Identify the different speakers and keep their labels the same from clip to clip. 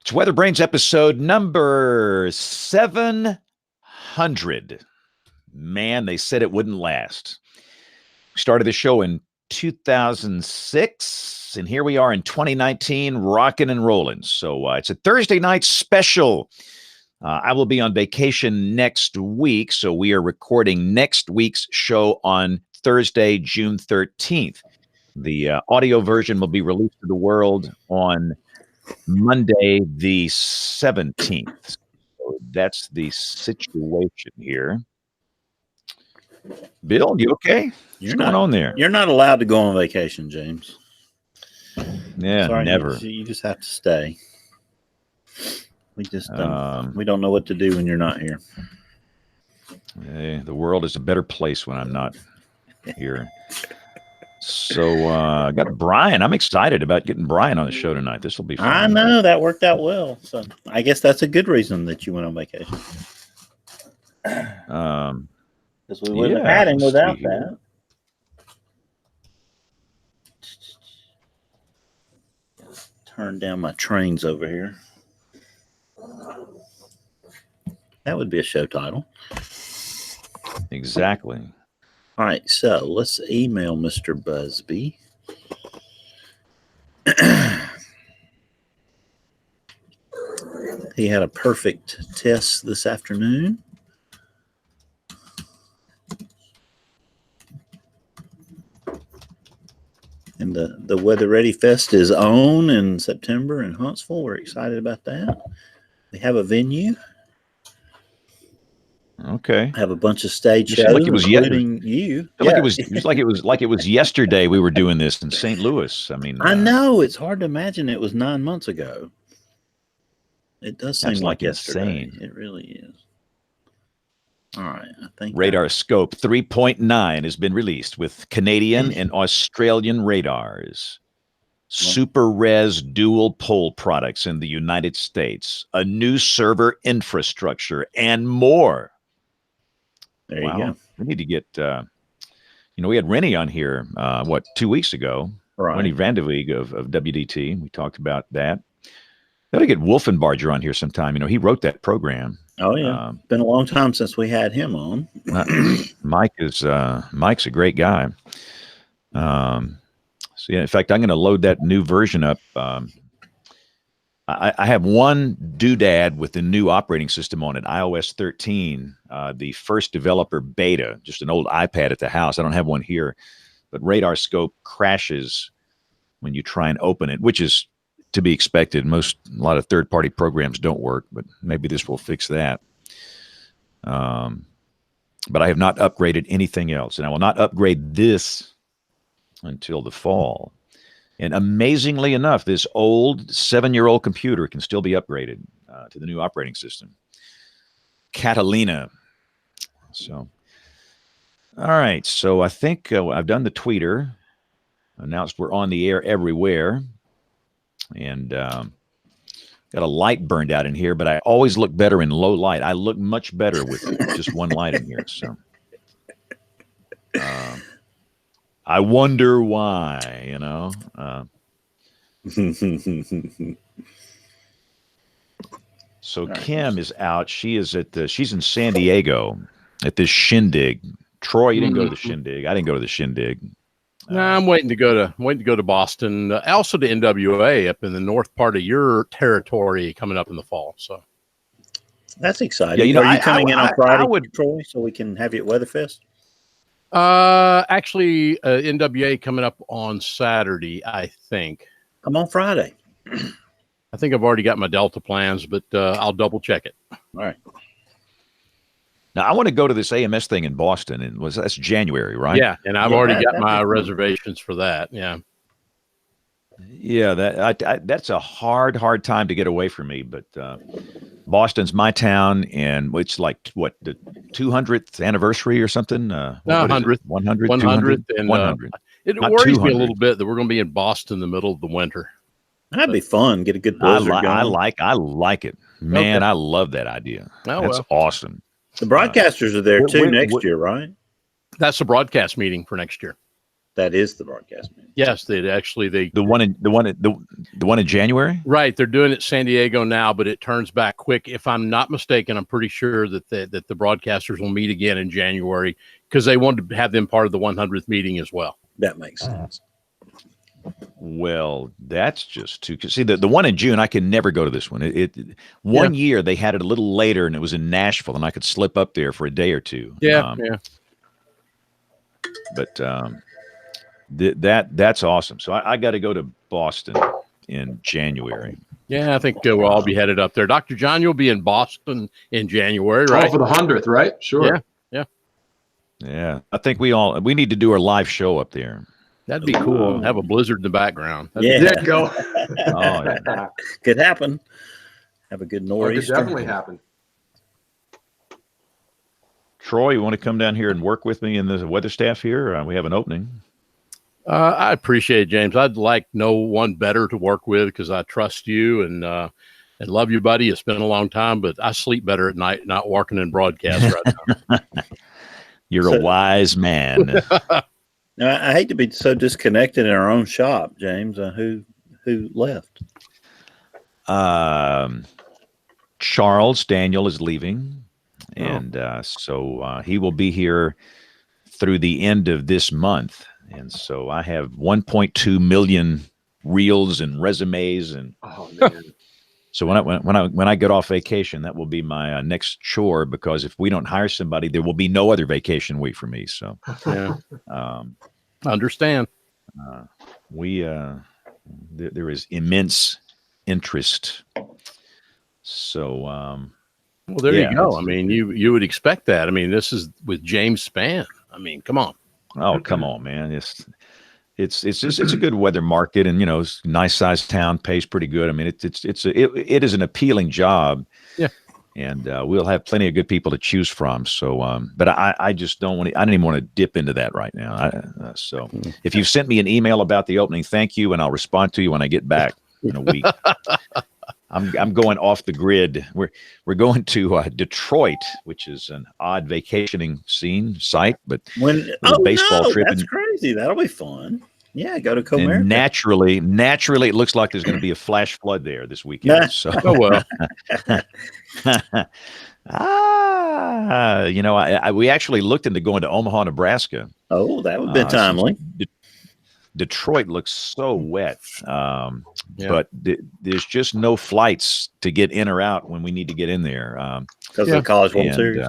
Speaker 1: It's WeatherBrains episode number 700. Man, they said it wouldn't last. We started the show in 2006, and here we are in 2019, rocking and rolling. So it's a Thursday night special. I will be on vacation next week, so we are recording next week's show on Thursday, June 13th. The audio version will be released to the world on Monday, the 17th. So that's the situation here. Bill, you okay? What's going on there?
Speaker 2: You're not allowed to go on vacation, James.
Speaker 1: Yeah,
Speaker 2: sorry,
Speaker 1: never.
Speaker 2: You just have to stay. We just we don't know what to do when you're not here.
Speaker 1: The world is a better place when I'm not here. So I got Brian. I'm excited about getting Brian on the show tonight. This will be fun.
Speaker 2: I know that worked out well. So I guess that's a good reason that you went on vacation. Because we wouldn't have had him without that. Turn down my trains over here. That would be a show title.
Speaker 1: Exactly.
Speaker 2: All right, so let's email Mr. Busby. He had a perfect test this afternoon. And the Weather Ready Fest is on in September in Huntsville. We're excited about that. We have a venue.
Speaker 1: Okay.
Speaker 2: Have a bunch of stage shows,
Speaker 1: like it was
Speaker 2: including you.
Speaker 1: Like it was like it was yesterday we were doing this in St. Louis. I mean,
Speaker 2: I know it's hard to imagine it was 9 months ago. It does seem like yesterday.
Speaker 1: Insane.
Speaker 2: It really is. All right, I think
Speaker 1: Radar Scope 3.9 has been released with Canadian and Australian radars. Super Res dual pole products in the United States, a new server infrastructure, and more.
Speaker 2: There you go.
Speaker 1: We need to get, we had Rennie on here, 2 weeks ago?
Speaker 2: Right.
Speaker 1: Rennie Vandeweghe of WDT. We talked about that. Got to get Wolfenbarger on here sometime. He wrote that program.
Speaker 2: Oh, yeah. Been a long time since we had him on.
Speaker 1: Mike's a great guy. So yeah, in fact, I'm going to load that new version up. I have one doodad with the new operating system on it, iOS 13, the first developer beta, just an old iPad at the house. I don't have one here, but Radar Scope crashes when you try and open it, which is to be expected. A lot of third-party programs don't work, but maybe this will fix that. But I have not upgraded anything else, and I will not upgrade this until the fall. And amazingly enough, this old 7-year-old computer can still be upgraded to the new operating system, Catalina. So, all right. So I think I've done the tweeter, announced we're on the air everywhere, and got a light burned out in here, but I always look better in low light. I look much better with just one light in here. So I wonder why, So Kim is out. She's in San Diego at this shindig. Troy, you didn't go to the shindig. I didn't go to the shindig.
Speaker 3: No, I'm waiting to go to Boston. Also to NWA up in the north part of your territory coming up in the fall. So
Speaker 2: that's exciting. Yeah, are you coming in on Friday, Troy, so we can have you at Weatherfest?
Speaker 3: Actually, NWA coming up on Saturday, I think.
Speaker 2: Come on Friday.
Speaker 3: I think I've already got my Delta plans, but I'll double check it.
Speaker 2: All right.
Speaker 1: Now I want to go to this AMS thing in Boston, and that's January, right?
Speaker 3: Yeah, and I've already got my reservations for that. Yeah.
Speaker 1: Yeah, that's a hard time to get away from me, but Boston's my town, and it's like what, the 200th anniversary or something?
Speaker 3: 100th,
Speaker 1: 100,
Speaker 3: 100, and
Speaker 1: 100.
Speaker 3: It worries me a little bit that we're going to be in Boston in the middle of the winter.
Speaker 2: That'd be fun. Get a good blizzard going.
Speaker 1: I like it, man. Okay. I love that idea. That's awesome.
Speaker 2: The broadcasters are there too next year, right?
Speaker 3: That's the broadcast meeting for next year.
Speaker 2: That is the broadcast meeting.
Speaker 3: Yes, the
Speaker 1: The one in January?
Speaker 3: Right. They're doing it San Diego now, but it turns back quick. If I'm not mistaken, I'm pretty sure that the broadcasters will meet again in January because they wanted to have them part of the 100th meeting as well.
Speaker 2: That makes sense.
Speaker 1: Well, that's just too. See, the one in June, I can never go to this one. One year they had it a little later, and it was in Nashville, and I could slip up there for a day or two.
Speaker 3: Yeah.
Speaker 1: But that's awesome. So I got to go to Boston in January.
Speaker 3: Yeah, I think we'll all be headed up there. Dr. John, you'll be in Boston in January, right?
Speaker 4: Oh, for the 100th, right? Sure.
Speaker 1: Yeah. I think we need to do our live show up there.
Speaker 3: That'd be cool. Have a blizzard in the background.
Speaker 2: Yeah.
Speaker 4: There you go.
Speaker 1: Oh, yeah.
Speaker 2: Could happen. Have a good
Speaker 4: It
Speaker 2: nor'easter.
Speaker 4: could definitely happen.
Speaker 1: Troy, you want to come down here and work with me in the weather staff here? We have an opening.
Speaker 3: I appreciate it, James. I'd like no one better to work with because I trust you and love you, buddy. It's been a long time, but I sleep better at night not working in broadcast right now.
Speaker 1: You're a wise man.
Speaker 2: Now, I hate to be so disconnected in our own shop, James. Who left?
Speaker 1: Charles Daniel is leaving, and so he will be here through the end of this month. And so I have 1.2 million reels and resumes, and
Speaker 4: man.
Speaker 1: so when I get off vacation, that will be my next chore, because if we don't hire somebody, there will be no other vacation week for me. So
Speaker 3: Understand.
Speaker 1: There is immense interest. So
Speaker 3: well, there you go. I mean, you would expect that. I mean, this is with James Spann. I mean, come on.
Speaker 1: Oh, come on, man. It's a good weather market, and it's a nice sized town, pays pretty good. I mean, it is an appealing job.
Speaker 3: Yeah.
Speaker 1: And we'll have plenty of good people to choose from. So, but I just don't want to. I don't even want to dip into that right now. So, if you've sent me an email about the opening, thank you, and I'll respond to you when I get back in a week. I'm going off the grid. We're going to Detroit, which is an odd vacationing site, but baseball trip.
Speaker 2: That's crazy. That'll be fun. Yeah, go to Comerica.
Speaker 1: And naturally, it looks like there's going to be a flash flood there this weekend. So, we actually looked into going to Omaha, Nebraska.
Speaker 2: Oh, that would have been timely.
Speaker 1: Detroit looks so wet, but there's just no flights to get in or out when we need to get in there.
Speaker 2: Because of the College World Series.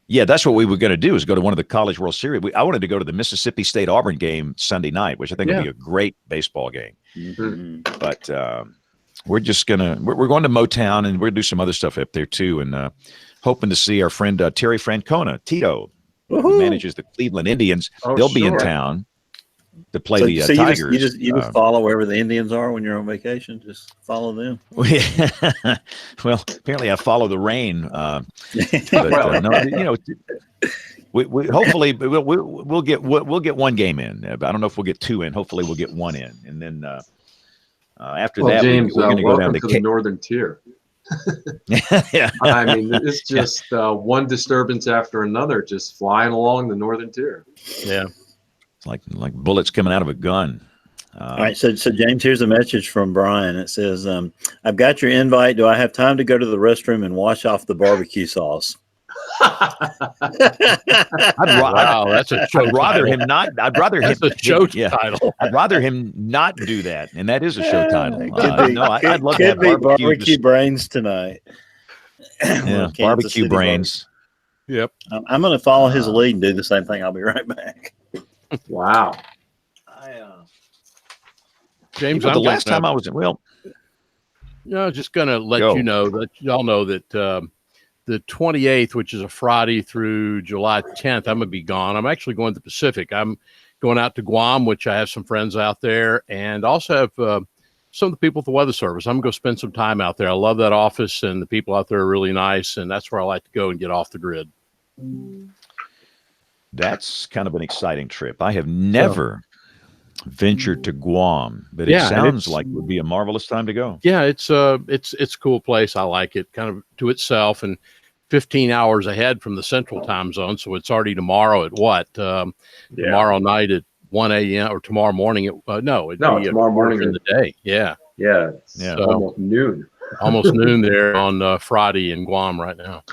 Speaker 1: Yeah, that's what we were going to do, is go to one of the College World Series. I wanted to go to the Mississippi State Auburn game Sunday night, which I think would be a great baseball game.
Speaker 2: Mm-hmm.
Speaker 1: But we're just going to to Motown, and we're going to do some other stuff up there too, and hoping to see our friend Terry Francona, Tito, who manages the Cleveland Indians. They'll be in town to play the Tigers.
Speaker 2: You just follow wherever the Indians are when you're on vacation. Just follow them.
Speaker 1: Well, apparently I follow the rain. But, no, we hopefully we'll get one game in. I don't know if we'll get two in. Hopefully we'll get one in, and then after that,
Speaker 4: James,
Speaker 1: we're going to go down
Speaker 4: to the northern tier.
Speaker 1: Yeah,
Speaker 4: I mean, it's just one disturbance after another, just flying along the northern tier.
Speaker 3: Yeah.
Speaker 1: Like bullets coming out of a gun.
Speaker 2: All right, so James, here's a message from Brian. It says, "I've got your invite. Do I have time to go to the restroom and wash off the barbecue sauce?"
Speaker 3: That's a show.
Speaker 1: I'd rather him not. I'd rather him.
Speaker 3: That's a show title.
Speaker 1: I'd rather him not do that, and that is a show title.
Speaker 2: I'd love to have barbecue brains tonight.
Speaker 1: Yeah, barbecue brains.
Speaker 3: Yep.
Speaker 2: I'm going to follow his lead and do the same thing. I'll be right back.
Speaker 4: Wow.
Speaker 3: James,
Speaker 1: the last time I was
Speaker 3: just going to let you know that y'all know that the 28th, which is a Friday through July 10th, I'm going to be gone. I'm actually going to the Pacific. I'm going out to Guam, which I have some friends out there, and also have some of the people at the Weather Service. I'm going to go spend some time out there. I love that office, and the people out there are really nice, and that's where I like to go and get off the grid.
Speaker 1: That's kind of an exciting trip. I have never ventured to Guam, but it sounds like it would be a marvelous time to go.
Speaker 3: Yeah, it's a cool place. I like it, kind of to itself, and 15 hours ahead from the central time zone. So it's already tomorrow at tomorrow night at 1 a.m. or tomorrow morning. It'd be
Speaker 4: tomorrow morning
Speaker 3: in the day. Yeah.
Speaker 4: Yeah.
Speaker 1: Yeah.
Speaker 3: So,
Speaker 4: Almost noon.
Speaker 3: almost noon there on Friday in Guam right now.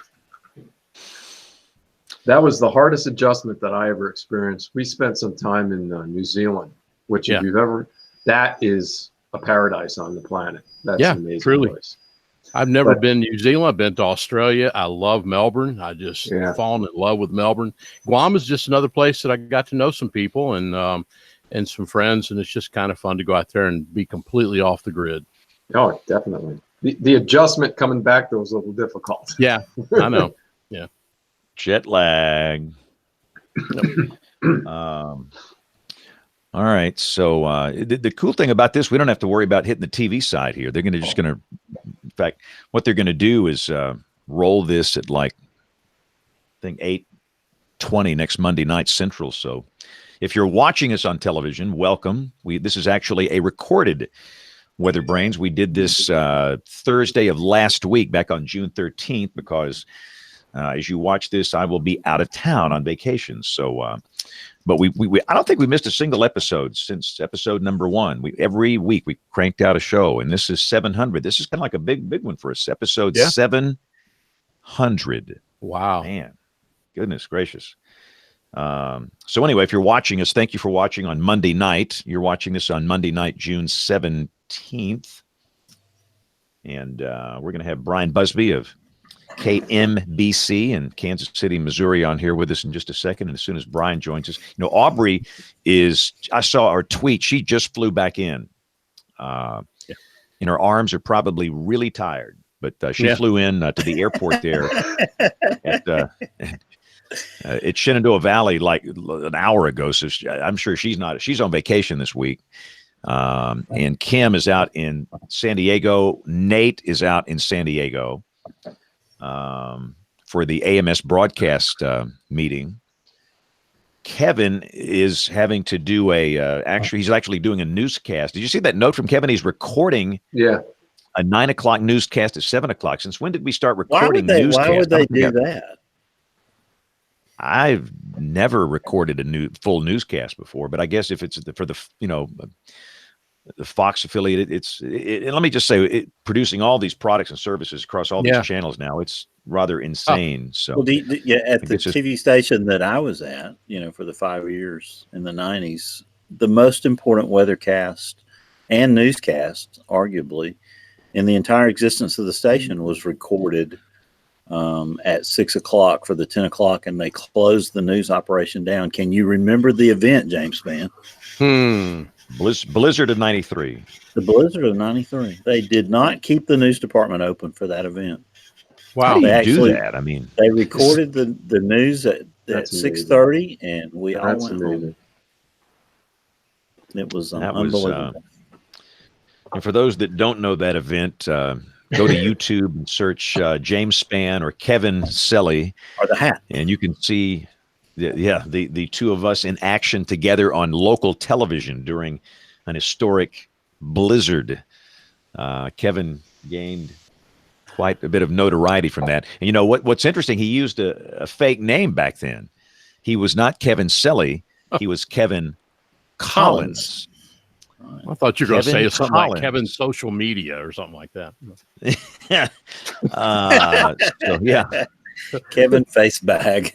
Speaker 4: That was the hardest adjustment that I ever experienced. We spent some time in New Zealand, which if you've ever, that is a paradise on the planet. That's an amazing
Speaker 3: truly.
Speaker 4: place.
Speaker 3: I've never been to New Zealand. I've been to Australia. I love Melbourne. I just fallen in love with Melbourne. Guam is just another place that I got to know some people and some friends, and it's just kind of fun to go out there and be completely off the grid.
Speaker 4: Oh, definitely. The adjustment coming back though was a little difficult.
Speaker 3: Yeah, I know. Yeah.
Speaker 1: Jet lag. All right. So the cool thing about this, we don't have to worry about hitting the TV side here. They're in fact, what they're going to do is roll this at like, I think 8:20 next Monday night Central. So if you're watching us on television, welcome. This is actually a recorded WeatherBrains. We did this Thursday of last week, back on June 13th, because as you watch this, I will be out of town on vacation. So, but I don't think we missed a single episode since episode number 1. Every week we cranked out a show, and this is 700. This is kind of like a big one for us. Episode 700.
Speaker 3: Wow,
Speaker 1: man, goodness gracious. So anyway, if you're watching us, thank you for watching on Monday night. You're watching this on Monday night, June 17th, and we're going to have Brian Busby of KMBC in Kansas City, Missouri on here with us in just a second. And as soon as Brian joins us, Aubrey I saw her tweet. She just flew back in. And her arms are probably really tired, but she flew in to the airport there at Shenandoah Valley like an hour ago. So I'm sure she's on vacation this week. And Kim is out in San Diego. Nate is out in San Diego for the AMS broadcast meeting. Kevin is having to do he's actually doing a newscast. Did you see that note from Kevin? He's recording a 9 o'clock newscast at 7 o'clock. Since when did we start recording newscasts?
Speaker 2: Why would they do that?
Speaker 1: I've never recorded a full newscast before, but I guess if it's for the Fox affiliate, and let me just say, producing all these products and services across all these channels now, it's rather insane. So,
Speaker 2: at the TV station that I was at, for the 5 years in the 90s, the most important weathercast and newscast, arguably, in the entire existence of the station was recorded at 6 o'clock for the 10 o'clock, and they closed the news operation down. Can you remember the event, James Spann?
Speaker 1: Blizzard of 93.
Speaker 2: The blizzard of 93. They did not keep the news department open for that event.
Speaker 1: Wow. How do you do that? I mean,
Speaker 2: they recorded the news at 6:30, and we all went home. It was unbelievable.
Speaker 1: And for those that don't know that event, go to YouTube and search James Spann or Kevin Selly,
Speaker 2: or the Hat,
Speaker 1: and you can see the two of us in action together on local television during an historic blizzard. Kevin gained quite a bit of notoriety from that. And what's interesting, he used a fake name back then. He was not Kevin Selly. He was Kevin Collins.
Speaker 3: I thought you were going to say something like Kevin's social media or something like that.
Speaker 1: So, yeah.
Speaker 2: Kevin Face Bag.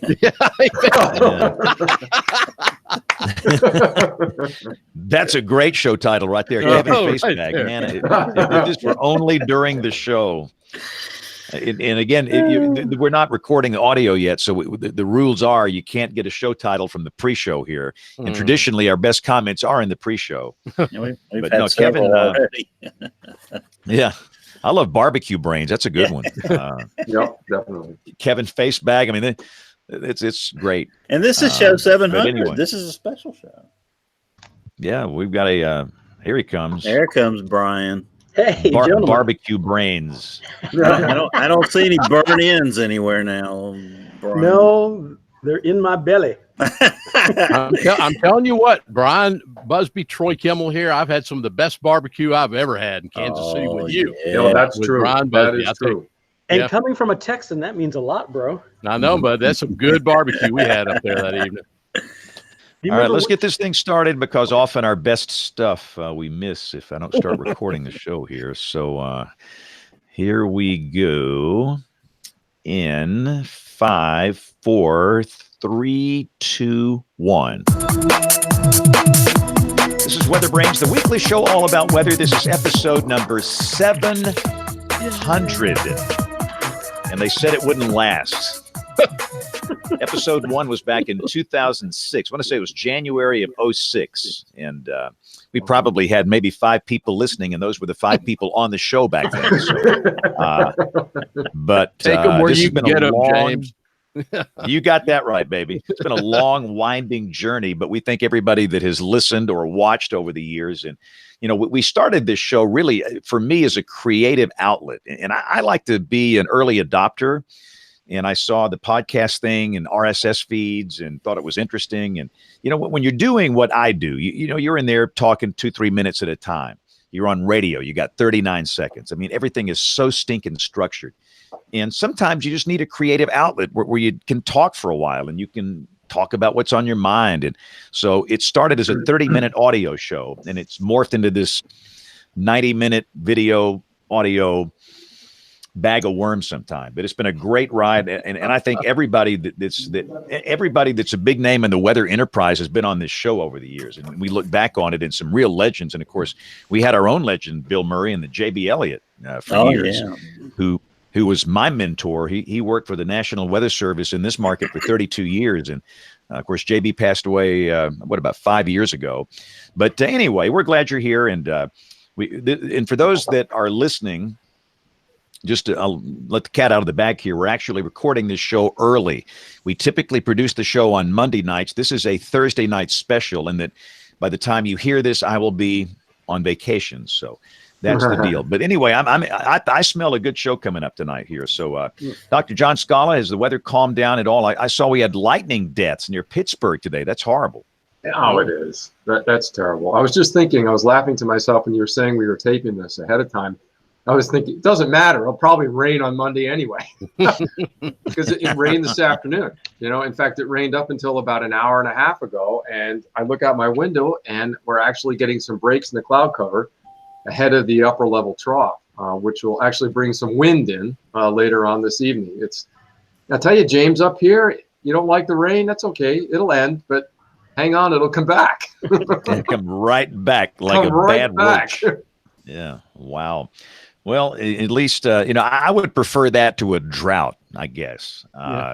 Speaker 1: That's a great show title right there, Kevin Face Bag. Man, if this were only during the show. And again, we're not recording audio yet, so the rules are you can't get a show title from the pre-show here. And traditionally, our best comments are in the pre-show.
Speaker 2: We've had Kevin already.
Speaker 1: Yeah. I love barbecue brains. That's a good one.
Speaker 4: Yep, definitely.
Speaker 1: Kevin Face Bag. I mean, it's great.
Speaker 2: And this is show 700. Anyway. This is a special show.
Speaker 1: Yeah, we've got here he comes.
Speaker 2: There comes Brian.
Speaker 5: Hey,
Speaker 1: barbecue brains.
Speaker 2: I don't see any burn-ins anywhere now, Brian.
Speaker 5: No, they're in my belly.
Speaker 3: I'm telling you what, Brian Busby, Troy Kimmel here. I've had some of the best barbecue I've ever had in Kansas City with you.
Speaker 4: Yeah, that's true.
Speaker 3: Brian Busby,
Speaker 4: that is true.
Speaker 5: And coming from a Texan, that means a lot, bro.
Speaker 3: I know, but that's some good barbecue we had up there that evening.
Speaker 1: All right, let's get this thing started because often our best stuff we miss if I don't start recording the show here. So here we go in 5, 4, 3, 2, 1. This is WeatherBrains, the weekly show all about weather. This is episode number 700. And they said it wouldn't last. Episode 1 was back in 2006. I want to say it was January of 06. And we probably had maybe 5 people listening, and those were the 5 people on the show back then. So, but
Speaker 3: take them where you can get them, James.
Speaker 1: You got that right, baby. It's been a long, winding journey, but we thank everybody that has listened or watched over the years. And, you know, we started this show really, for me, as a creative outlet. And I like to be an early adopter. And I saw the podcast thing and RSS feeds and thought it was interesting. And, you know, when you're doing what I do, you know, you're in there talking 2-3 minutes at a time. You're on radio. You got 39 seconds. I mean, everything is so stinking structured. And sometimes you just need a creative outlet where you can talk for a while and you can talk about what's on your mind. And so it started as a 30-minute audio show, and it's morphed into this 90-minute video audio bag of worms sometime. But it's been a great ride, and I think everybody that's a big name in the weather enterprise has been on this show over the years. And we look back on it and some real legends. And of course, we had our own legend, Bill Murray, and the JB Elliott for years, who was my mentor. He worked for the National Weather Service in this market for 32 years. And of course, JB passed away, about 5 years ago. But anyway, we're glad you're here. And and for those that are listening, just to let the cat out of the bag here, we're actually recording this show early. We typically produce the show on Monday nights. This is a Thursday night special, and that by the time you hear this, I will be on vacation. So that's the deal. But anyway, I smell a good show coming up tonight here. So Dr. John Scala, has the weather calmed down at all? I saw we had lightning deaths near Pittsburgh today. That's horrible.
Speaker 4: Oh, it is. That's terrible. I was just thinking, I was laughing to myself when you were saying we were taping this ahead of time. I was thinking, it doesn't matter. It'll probably rain on Monday anyway, because it rained this afternoon. You know, in fact, it rained up until about an hour and a half ago. And I look out my window, and we're actually getting some breaks in the cloud cover ahead of the upper level trough, which will actually bring some wind in later on this evening. I'll tell you, James, up here, you don't like the rain. That's okay. It'll end, but hang on, it'll come back.
Speaker 1: It'll come right back like bad roach. Yeah. Wow. Well, at least, I would prefer that to a drought, I guess.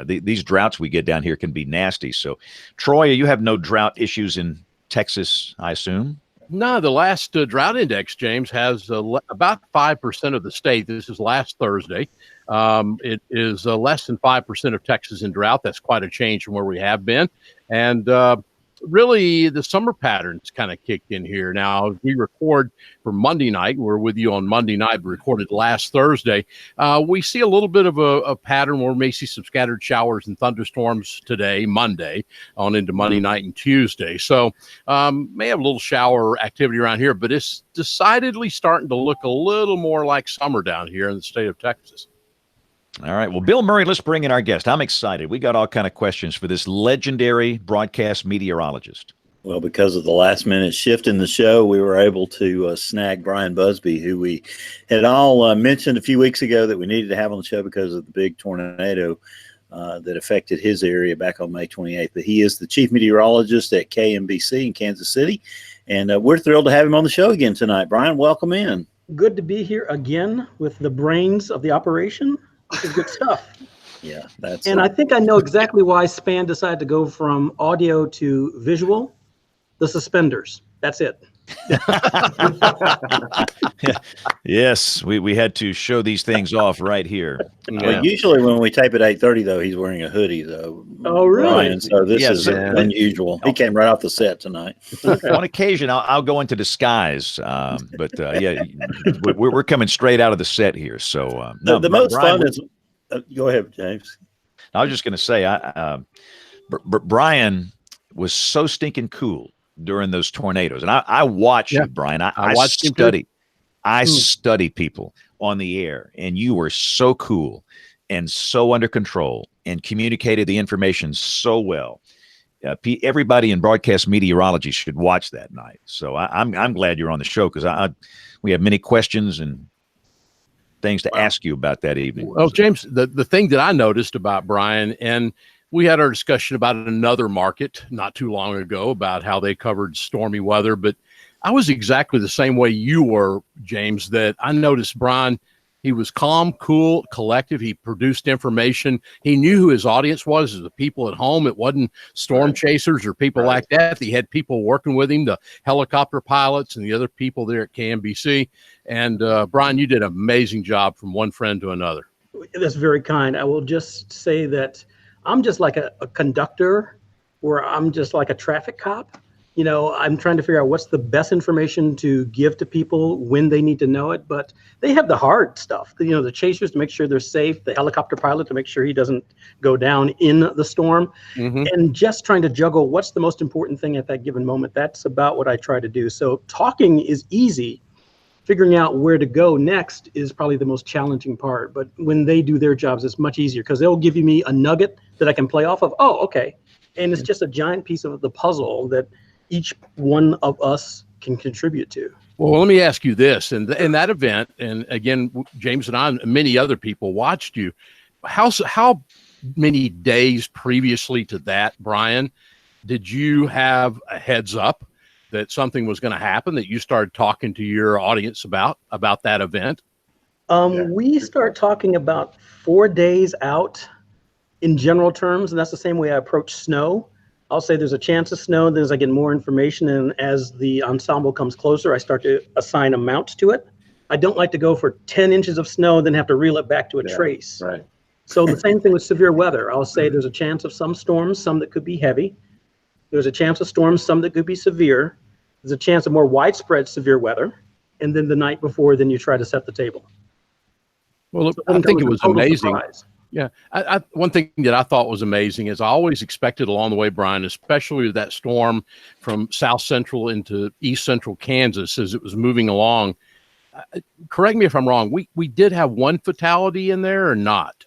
Speaker 1: These droughts we get down here can be nasty. So, Troy, you have no drought issues in Texas, I assume?
Speaker 3: No, the last drought index, James, has about 5% of the state. This is last Thursday. It is less than 5% of Texas in drought. That's quite a change from where we have been. And really, the summer patterns kind of kicked in here. Now, as we record for Monday night, we're with you on Monday night, we recorded last Thursday. We see a little bit of a pattern where we may see some scattered showers and thunderstorms today, Monday, on into Monday night and Tuesday. So may have a little shower activity around here, but it's decidedly starting to look a little more like summer down here in the state of Texas.
Speaker 1: All right. Well, Bill Murray, let's bring in our guest. I'm excited. We got all kind of questions for this legendary broadcast meteorologist.
Speaker 2: Well, because of the last minute shift in the show, we were able to snag Brian Busby, who we had all mentioned a few weeks ago that we needed to have on the show because of the big tornado that affected his area back on May 28th. But he is the chief meteorologist at KMBC in Kansas City. And we're thrilled to have him on the show again tonight. Brian, welcome in.
Speaker 5: Good to be here again with the brains of the operation. This is good stuff.
Speaker 2: Yeah, that's.
Speaker 5: And I think I know exactly why Span decided to go from audio to visual. The suspenders. That's it.
Speaker 1: Yes, we had to show these things off right here.
Speaker 2: Well, usually when we tape at 8:30, though, he's wearing a hoodie, though.
Speaker 5: Oh, really?
Speaker 2: Brian, so this is unusual. He came right off the set tonight.
Speaker 1: On occasion, I'll go into disguise, but we're coming straight out of the set here. So
Speaker 2: the most fun is. Go ahead, James.
Speaker 1: I was just going to say, Brian was so stinking cool during those tornadoes, and I watch you, Brian. I study. I study people on the air, and you were so cool and so under control and communicated the information so well. everybody in broadcast meteorology should watch that night. So I'm glad you're on the show, because we have many questions and things to ask you about that evening.
Speaker 3: Well, James, the thing that I noticed about Brian, and we had our discussion about another market not too long ago about how they covered stormy weather, but I was exactly the same way you were, James, that I noticed Brian, he was calm, cool, collective. He produced information. He knew who his audience was, the people at home. It wasn't storm chasers or people like that. He had people working with him, the helicopter pilots and the other people there at KMBC. And Brian, you did an amazing job from one friend to another.
Speaker 5: That's very kind. I will just say that I'm just like a conductor, where I'm just like a traffic cop. You know, I'm trying to figure out what's the best information to give to people when they need to know it. But they have the hard stuff, you know, the chasers to make sure they're safe, the helicopter pilot to make sure he doesn't go down in the storm, and just trying to juggle what's the most important thing at that given moment. That's about what I try to do. So talking is easy. Figuring out where to go next is probably the most challenging part. But when they do their jobs, it's much easier, because they'll give me a nugget that I can play off of. Oh, okay. And it's just a giant piece of the puzzle that each one of us can contribute to.
Speaker 3: Well, let me ask you this. In that event, and again, James and I and many other people watched you. How many days previously to that, Brian, did you have a heads up that something was going to happen, that you started talking to your audience about that event?
Speaker 5: We start talking about 4 days out in general terms, and that's the same way I approach snow. I'll say there's a chance of snow, then as I get more information and as the ensemble comes closer, I start to assign amounts to it. I don't like to go for 10 inches of snow, then have to reel it back to a trace.
Speaker 4: Right.
Speaker 5: So the same thing with severe weather. I'll say there's a chance of some storms, some that could be heavy. There's a chance of storms, some that could be severe. There's a chance of more widespread severe weather. And then the night before, then you try to set the table.
Speaker 3: Well,
Speaker 5: So
Speaker 3: I think it was amazing.
Speaker 5: Surprise.
Speaker 3: Yeah. One thing that I thought was amazing is I always expected along the way, Brian, especially with that storm from South Central into East Central Kansas as it was moving along. Correct me if I'm wrong. We did have one fatality in there or not?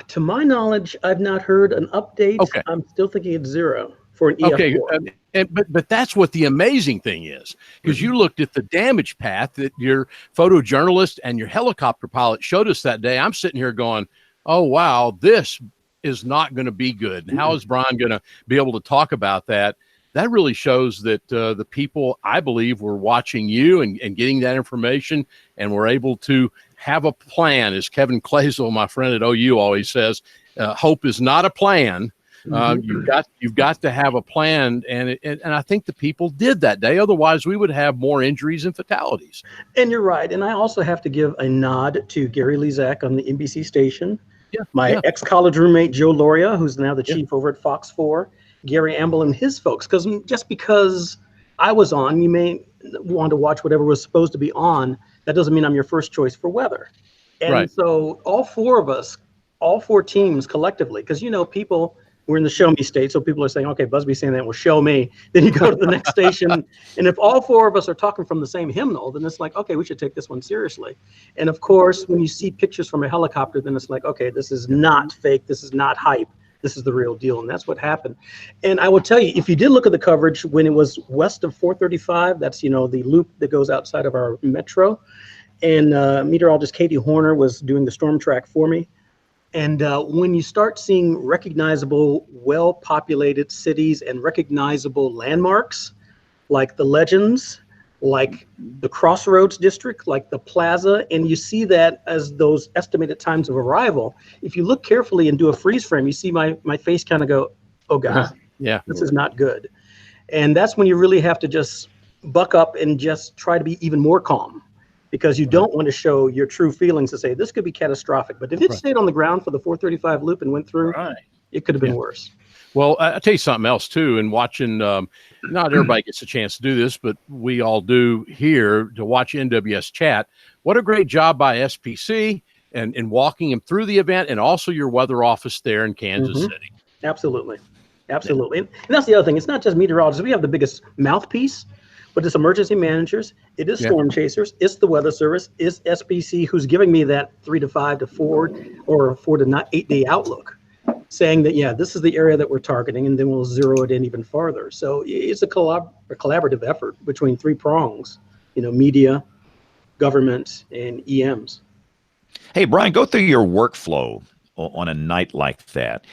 Speaker 5: To my knowledge, I've not heard an update.
Speaker 3: Okay.
Speaker 5: I'm still thinking it's 0 for an EF4.
Speaker 3: Okay. But that's what the amazing thing is, because you looked at the damage path that your photojournalist and your helicopter pilot showed us that day. I'm sitting here going, oh, wow, this is not going to be good. And how is Brian going to be able to talk about that? That really shows that the people, I believe, were watching you and getting that information, and were able to have a plan. As Kevin Clazel, my friend at OU, always says, hope is not a plan. You've got to have a plan, and I think the people did that day. Otherwise, we would have more injuries and fatalities.
Speaker 5: And you're right. And I also have to give a nod to Gary Lezak on the NBC station. My ex-college roommate, Joe Loria, who's now the chief over at Fox 4, Gary Amble and his folks. Because just because I was on, you may want to watch whatever was supposed to be on. That doesn't mean I'm your first choice for weather. And so all four of us, all four teams collectively, because, you know, people, we're in the show me state. So people are saying, okay, Busby's saying that, well, show me. Then you go to the next station. And if all four of us are talking from the same hymnal, then it's like, okay, we should take this one seriously. And of course, when you see pictures from a helicopter, then it's like, okay, this is not fake. This is not hype. This is the real deal. And that's what happened. And I will tell you, if you did look at the coverage when it was west of 435, that's, you know, the loop that goes outside of our metro. And meteorologist Katie Horner was doing the storm track for me. And when you start seeing recognizable, well-populated cities and recognizable landmarks, like the Legends, like the Crossroads District, like the Plaza, and you see that as those estimated times of arrival, if you look carefully and do a freeze frame, you see my face kind of go, oh God, this is not good. And that's when you really have to just buck up and just try to be even more calm, because you don't want to show your true feelings to say this could be catastrophic. But if it stayed on the ground for the 435 loop and went through, it could have been worse.
Speaker 3: Well, I'll tell you something else, too. And watching, not everybody gets a chance to do this, but we all do here to watch NWS Chat. What a great job by SPC and walking him through the event, and also your weather office there in Kansas City.
Speaker 5: Absolutely. Absolutely. And that's the other thing. It's not just meteorologists. We have the biggest mouthpiece, but it's emergency managers. It is storm chasers. It's the Weather Service. It's SPC, who's giving me that 3 to 5 to 4 or 4 to 8 day outlook. saying that, yeah, this is the area that we're targeting, and then we'll zero it in even farther. So it's a collaborative effort between three prongs, media, government, and EMs.
Speaker 1: Hey, Brian, go through your workflow on a night like that.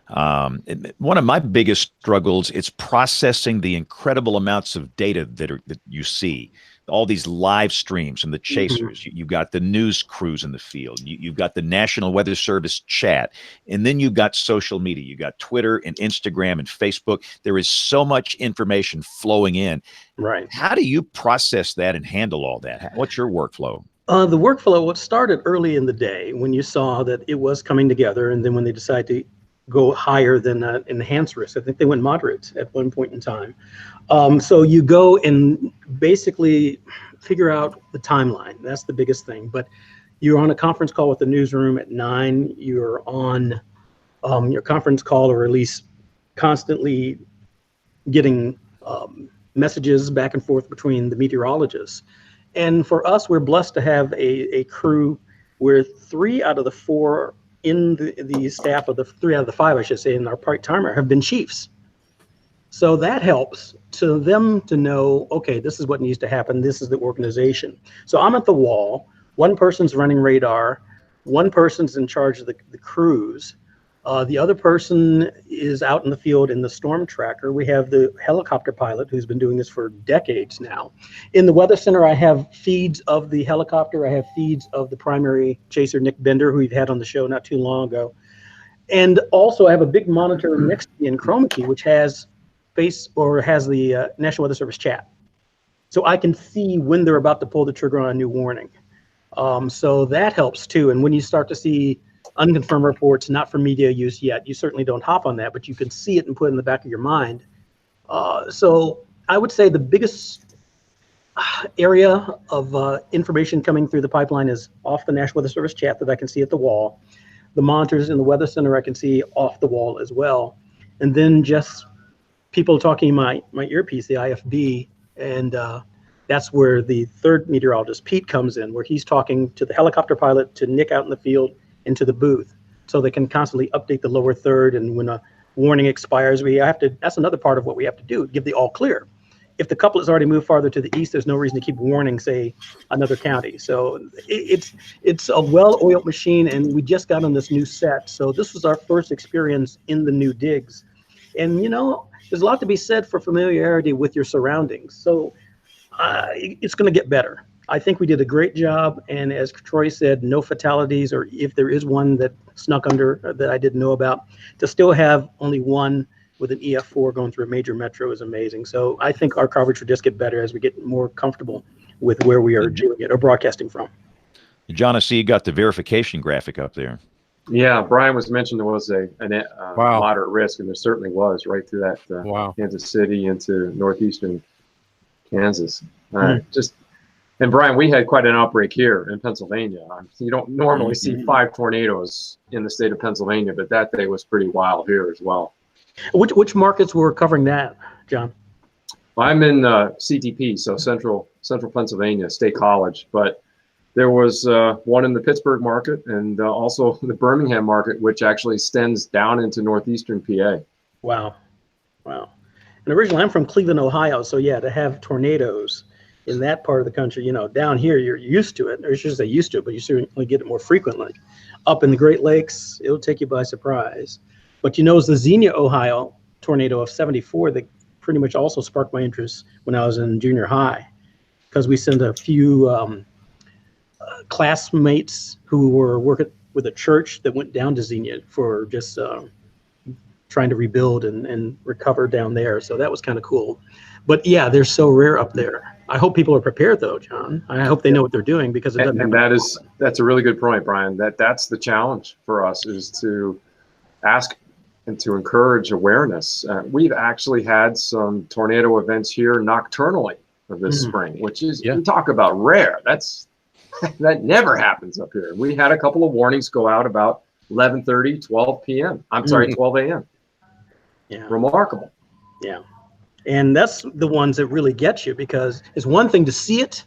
Speaker 1: One of my biggest struggles is processing the incredible amounts of data that you see. All these live streams and the chasers.
Speaker 5: Mm-hmm.
Speaker 1: You've got the news crews in the field. You've got the National Weather Service chat. And then you've got social media. You've got Twitter and Instagram and Facebook. There is so much information flowing in.
Speaker 5: Right.
Speaker 1: How do you process that and handle all that? What's your workflow?
Speaker 5: The workflow started early in the day when you saw that it was coming together. And then when they decided to go higher than enhanced risk, I think they went moderate at one point in time. So you go and basically figure out the timeline. That's the biggest thing. But you're on a conference call with the newsroom at 9. You're on your conference call, or at least constantly getting messages back and forth between the meteorologists. And for us, we're blessed to have a crew where 3 out of the 4 in the staff of the 3 out of the 5, I should say, in our part-timer have been chiefs. So that helps to them to know, okay, this is what needs to happen. This is the organization. So I'm at the wall. One person's running radar. One person's in charge of the crews. The other person is out in the field in the storm tracker. We have the helicopter pilot who's been doing this for decades now. In the weather center, I have feeds of the helicopter. I have feeds of the primary chaser, Nick Bender, who we've had on the show not too long ago. And also I have a big monitor next to me in chroma key, which has the National Weather Service chat. So I can see when they're about to pull the trigger on a new warning. So that helps too. And when you start to see unconfirmed reports, not for media use yet, you certainly don't hop on that, but you can see it and put it in the back of your mind. So I would say the biggest area of information coming through the pipeline is off the National Weather Service chat that I can see at the wall. The monitors in the Weather Center I can see off the wall as well. And then just people talking in my earpiece, the IFB, and that's where the third meteorologist, Pete, comes in, where he's talking to the helicopter pilot, to Nick out in the field, into the booth, so they can constantly update the lower third. And when a warning expires, that's another part of what we have to do, give the all clear. If the couplet's already moved farther to the east, there's no reason to keep warning, say, another county. So it's a well-oiled machine, and we just got on this new set. So this was our first experience in the new digs. And, there's a lot to be said for familiarity with your surroundings. So it's going to get better. I think we did a great job. And as Troy said, no fatalities, or if there is one that snuck under that I didn't know about, to still have only one with an EF4 going through a major metro is amazing. So I think our coverage will just get better as we get more comfortable with where we are doing it or broadcasting from.
Speaker 1: John, I see you got the verification graphic up there.
Speaker 4: Yeah, Brian was mentioned there was a
Speaker 3: wow.
Speaker 4: moderate risk, and there certainly was right through that
Speaker 3: wow.
Speaker 4: Kansas City into northeastern Kansas. And Brian, we had quite an outbreak here in Pennsylvania. You don't normally see 5 tornadoes in the state of Pennsylvania, but that day was pretty wild here as well.
Speaker 5: Which markets were covering that, John?
Speaker 4: I'm in CTP, so Central Pennsylvania State College, but there was one in the Pittsburgh market and also the Birmingham market, which actually extends down into northeastern PA.
Speaker 5: Wow. And originally I'm from Cleveland, Ohio. So yeah, to have tornadoes in that part of the country, down here, you're used to it, or I should say used to it, but you certainly get it more frequently. Up in the Great Lakes, it'll take you by surprise. But it's the Xenia, Ohio tornado of 74 that pretty much also sparked my interest when I was in junior high, because we sent a few classmates who were working with a church that went down to Xenia for just trying to rebuild and recover down there. So that was kind of cool. But yeah, they're so rare up there. I hope people are prepared though, John. I hope they know what they're doing, because it doesn't.
Speaker 4: And that's a really good point, Brian. That's the challenge for us, is to ask and to encourage awareness. We've actually had some tornado events here nocturnally this spring, which is, you talk about rare. That never happens up here. We had a couple of warnings go out about 11:30, 12 p.m. 12 a.m.
Speaker 5: Yeah.
Speaker 4: Remarkable.
Speaker 5: Yeah. And that's the ones that really get you, because it's one thing to see it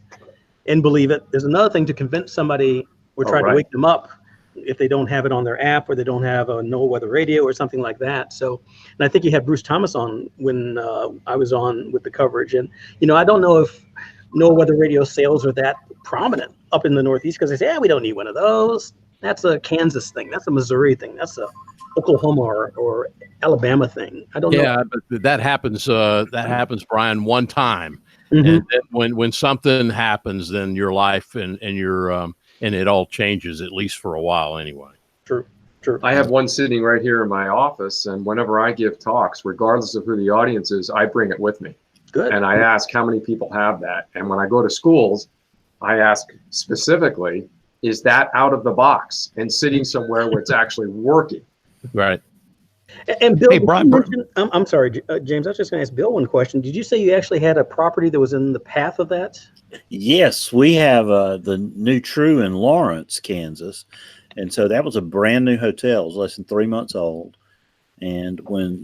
Speaker 5: and believe it. There's another thing to convince somebody or try to wake them up if they don't have it on their app or they don't have a NOAA weather radio or something like that. So, and I think you had Bruce Thomas on when I was on with the coverage. And, I don't know if NOAA weather radio sales are that prominent up in the Northeast because they say, we don't need one of those. That's a Kansas thing. That's a Missouri thing. That's a Oklahoma or Alabama thing. I don't know.
Speaker 3: Yeah, but that happens, Brian, one time.
Speaker 5: Mm-hmm.
Speaker 3: And then when something happens, then your life and your and it all changes, at least for a while anyway.
Speaker 5: True.
Speaker 4: I have one sitting right here in my office, and whenever I give talks, regardless of who the audience is, I bring it with me.
Speaker 5: Good.
Speaker 4: And I ask how many people have that. And when I go to schools, I ask specifically, is that out of the box and sitting somewhere where it's actually working?
Speaker 3: Right.
Speaker 5: And Bill,
Speaker 1: hey, Brian,
Speaker 5: I'm sorry, James, I was just going to ask Bill one question. Did you say you actually had a property that was in the path of that?
Speaker 2: Yes, we have the new True in Lawrence, Kansas. And so that was a brand new hotel. It was less than 3 months old. And when,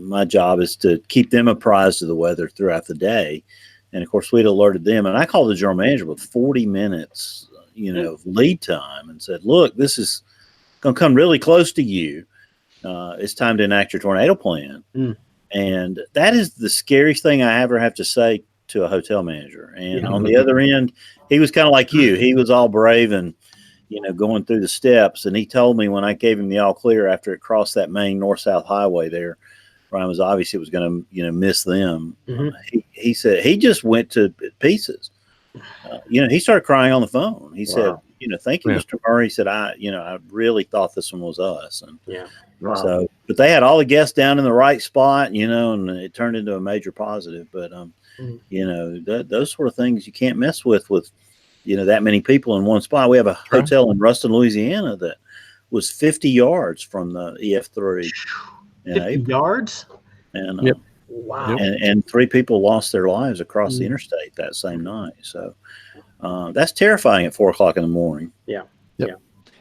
Speaker 2: my job is to keep them apprised of the weather throughout the day. And of course, we'd alerted them. And I called the general manager with 40 minutes, of lead time and said, look, this is going to come really close to you. It's time to enact your tornado plan. And that is the scariest thing I ever have to say to a hotel manager. And on the other end, he was kind of like you. He was all brave and, going through the steps. And he told me when I gave him the all clear after it crossed that main north-south highway there, Brian, was obvious it was going to, miss them. He said he just went to pieces. He started crying on the phone. He said, thank you, Mr. Murray. He said, I really thought this one was us. And so, but they had all the guests down in the right spot, and it turned into a major positive. But, those sort of things you can't mess with, that many people in one spot. We have a hotel in Ruston, Louisiana that was 50 yards from the EF3.
Speaker 5: 50 yards?
Speaker 2: And, wow. And 3 people lost their lives across the interstate that same night. So that's terrifying at 4 o'clock in the morning.
Speaker 5: Yeah.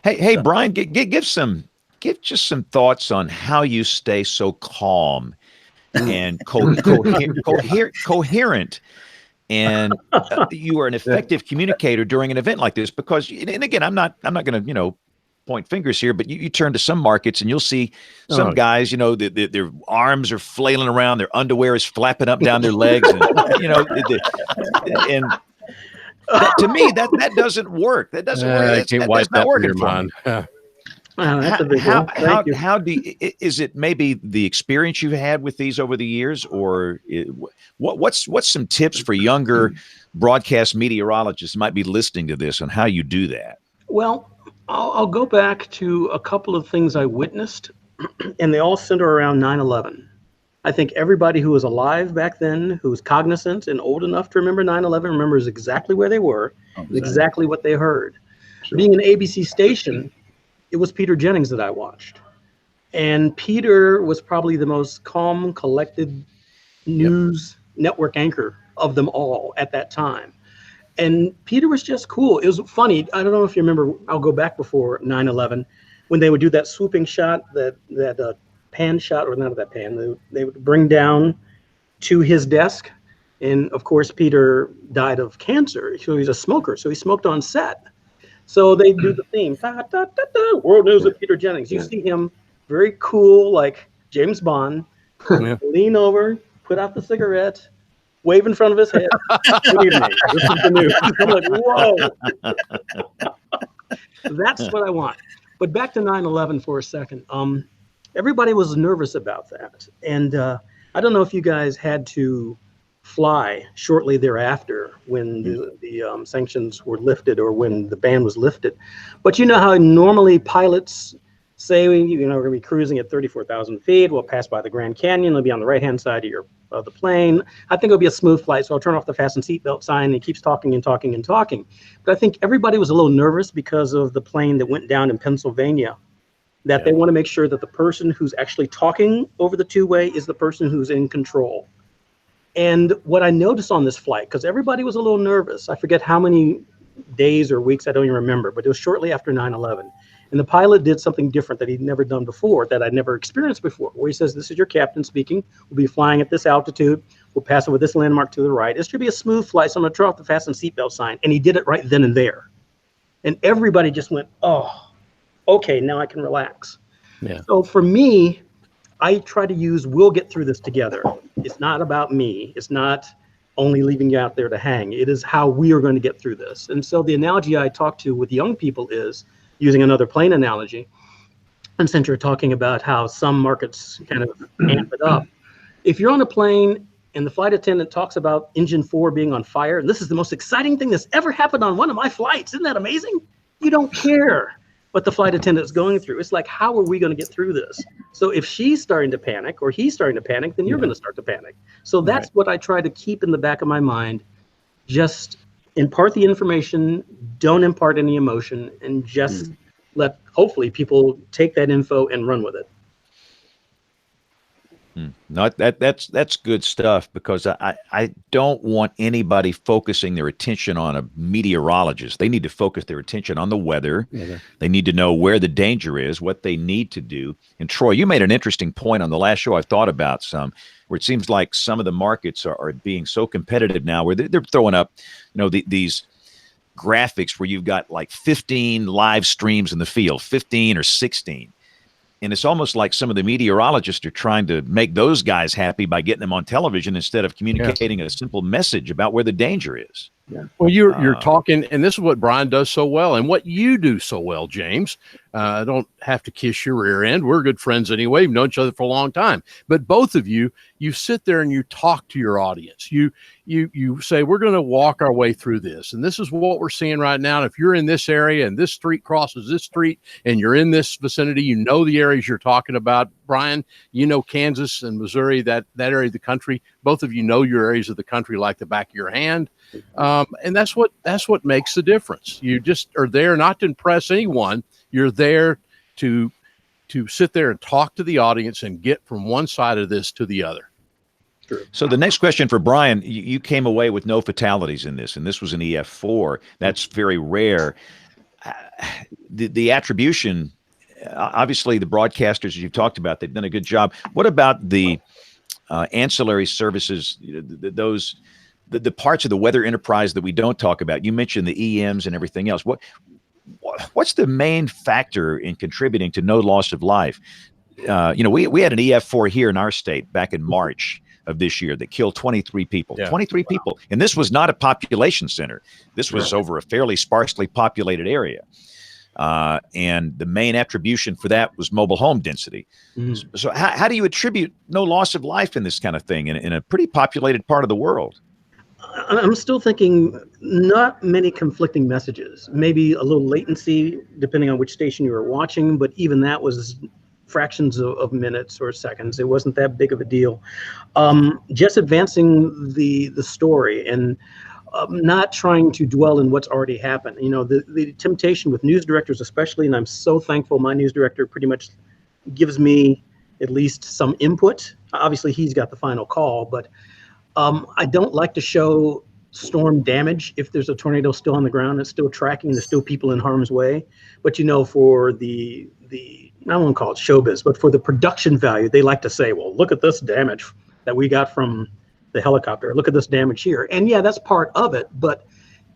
Speaker 1: Hey, Brian, give just some thoughts on how you stay so calm and coherent. And you are an effective communicator during an event like this, because, and again, I'm not going to, point fingers here, but you turn to some markets and you'll see some guys, their arms are flailing around, their underwear is flapping up down their legs, and and to me that doesn't work. That doesn't work. That's not working for me. How is it maybe the experience you've had with these over the years, or what's some tips for younger broadcast meteorologists who might be listening to this on how you do that?
Speaker 5: Well, I'll go back to a couple of things I witnessed, and they all center around 9/11. I think everybody who was alive back then, who was cognizant and old enough to remember 9/11, remembers exactly where they were, exactly what they heard. Sure. Being an ABC station, it was Peter Jennings that I watched. And Peter was probably the most calm, collected news network anchor of them all at that time. And Peter was just cool. It was funny. I don't know if you remember, I'll go back before 9/11, when they would do that swooping shot, that pan shot, or not that pan, they would bring down to his desk. And of course, Peter died of cancer. So he's a smoker. So he smoked on set. So they do the theme, da, da, da, da, World News with Peter Jennings. You see him very cool, like James Bond, lean over, put out the cigarette, wave in front of his head. Good evening. This is the news. I'm like, whoa. That's what I want. But back to 9/11 for a second. Everybody was nervous about that. And I don't know if you guys had to fly shortly thereafter when the sanctions were lifted, or when the ban was lifted. But you know how normally pilots say, we're going to be cruising at 34,000 feet. We'll pass by the Grand Canyon. It'll be on the right-hand side of the plane. I think it'll be a smooth flight, so I'll turn off the fasten seatbelt sign. And he keeps talking and talking and talking. But I think everybody was a little nervous because of the plane that went down in Pennsylvania, that they want to make sure that the person who's actually talking over the two-way is the person who's in control. And what I noticed on this flight, because everybody was a little nervous, I forget how many days or weeks, I don't even remember, but it was shortly after 9/11. And the pilot did something different that he'd never done before, that I'd never experienced before, where he says, this is your captain speaking. We'll be flying at this altitude. We'll pass over this landmark to the right. It should be a smooth flight, so I'm going to turn off the fasten seatbelt sign. And he did it right then and there. And everybody just went, oh. okay, now I can relax.
Speaker 3: Yeah.
Speaker 5: So for me, I try to use, we'll get through this together. It's not about me. It's not only leaving you out there to hang. It is how we are going to get through this. And so the analogy I talk to with young people is, using another plane analogy, and since you're talking about how some markets kind of amp it up, if you're on a plane and the flight attendant talks about engine 4 being on fire, and this is the most exciting thing that's ever happened on one of my flights, isn't that amazing? You don't care what the flight attendant is going through. It's like, how are we going to get through this? So if she's starting to panic or he's starting to panic, then you're going to start to panic. So that's what I try to keep in the back of my mind. Just impart the information, don't impart any emotion, and just let, hopefully, people take that info and run with it.
Speaker 1: No, that's good stuff, because I don't want anybody focusing their attention on a meteorologist. They need to focus their attention on the weather. Yeah. They need to know where the danger is, what they need to do. And Troy, you made an interesting point on the last show I've thought about some, where it seems like some of the markets are being so competitive now, where they're throwing up, these graphics where you've got like 15 live streams in the field, 15 or 16. And it's almost like some of the meteorologists are trying to make those guys happy by getting them on television instead of communicating a simple message about where the danger is.
Speaker 3: Yeah. Well, you're talking, and this is what Brian does so well, and what you do so well, James. I don't have to kiss your rear end. We're good friends anyway. We've known each other for a long time. But both of you sit there and you talk to your audience. You say, we're going to walk our way through this, and this is what we're seeing right now. And if you're in this area and this street crosses this street and you're in this vicinity, you know the areas you're talking about. Brian, Kansas and Missouri, that area of the country. Both of you know your areas of the country like the back of your hand. And that's what makes the difference. You just are there not to impress anyone. You're there to sit there and talk to the audience and get from one side of this to the other.
Speaker 1: So the next question for Brian, you came away with no fatalities in this, and this was an EF4. That's very rare. The attribution, obviously the broadcasters, as you've talked about, they've done a good job. What about the ancillary services, the parts of the weather enterprise that we don't talk about? You mentioned the EMs and everything else. What's the main factor in contributing to no loss of life? We had an EF4 here in our state back in March of this year that killed 23 people. Yeah. 23 people. And this was not a population center. This was over a fairly sparsely populated area. And the main attribution for that was mobile home density. So how do you attribute no loss of life in this kind of thing in a pretty populated part of the world?
Speaker 5: I'm still thinking not many conflicting messages, maybe a little latency depending on which station you were watching, but even that was fractions of minutes or seconds. It wasn't that big of a deal. Just advancing the story and not trying to dwell in what's already happened. The temptation with news directors especially, and I'm so thankful my news director pretty much gives me at least some input. Obviously, he's got the final call, but I don't like to show storm damage if there's a tornado still on the ground. It's still tracking. There's still people in harm's way. But for the I won't call it showbiz, but for the production value, they like to say, well, look at this damage that we got from the helicopter. Look at this damage here. And yeah, that's part of it. But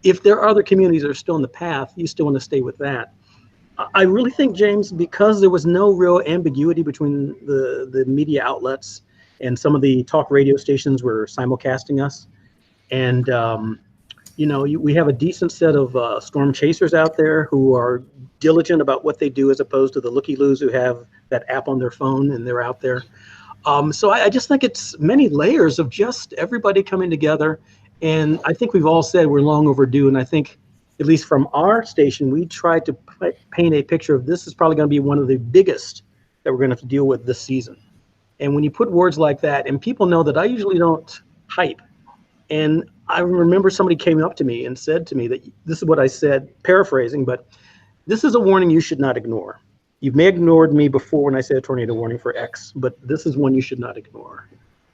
Speaker 5: if there are other communities that are still in the path, you still want to stay with that. I really think, James, because there was no real ambiguity between the media outlets and some of the talk radio stations were simulcasting us. And, we have a decent set of storm chasers out there who are diligent about what they do as opposed to the looky-loos who have that app on their phone and they're out there. So I just think it's many layers of just everybody coming together. And I think we've all said we're long overdue. And I think, at least from our station, we tried to paint a picture of this is probably going to be one of the biggest that we're going to have to deal with this season. And when you put words like that, and people know that I usually don't hype. And I remember somebody came up to me and said to me that this is what I said, paraphrasing, but this is a warning you should not ignore. You may have ignored me before when I said a tornado warning for X, but this is one you should not ignore.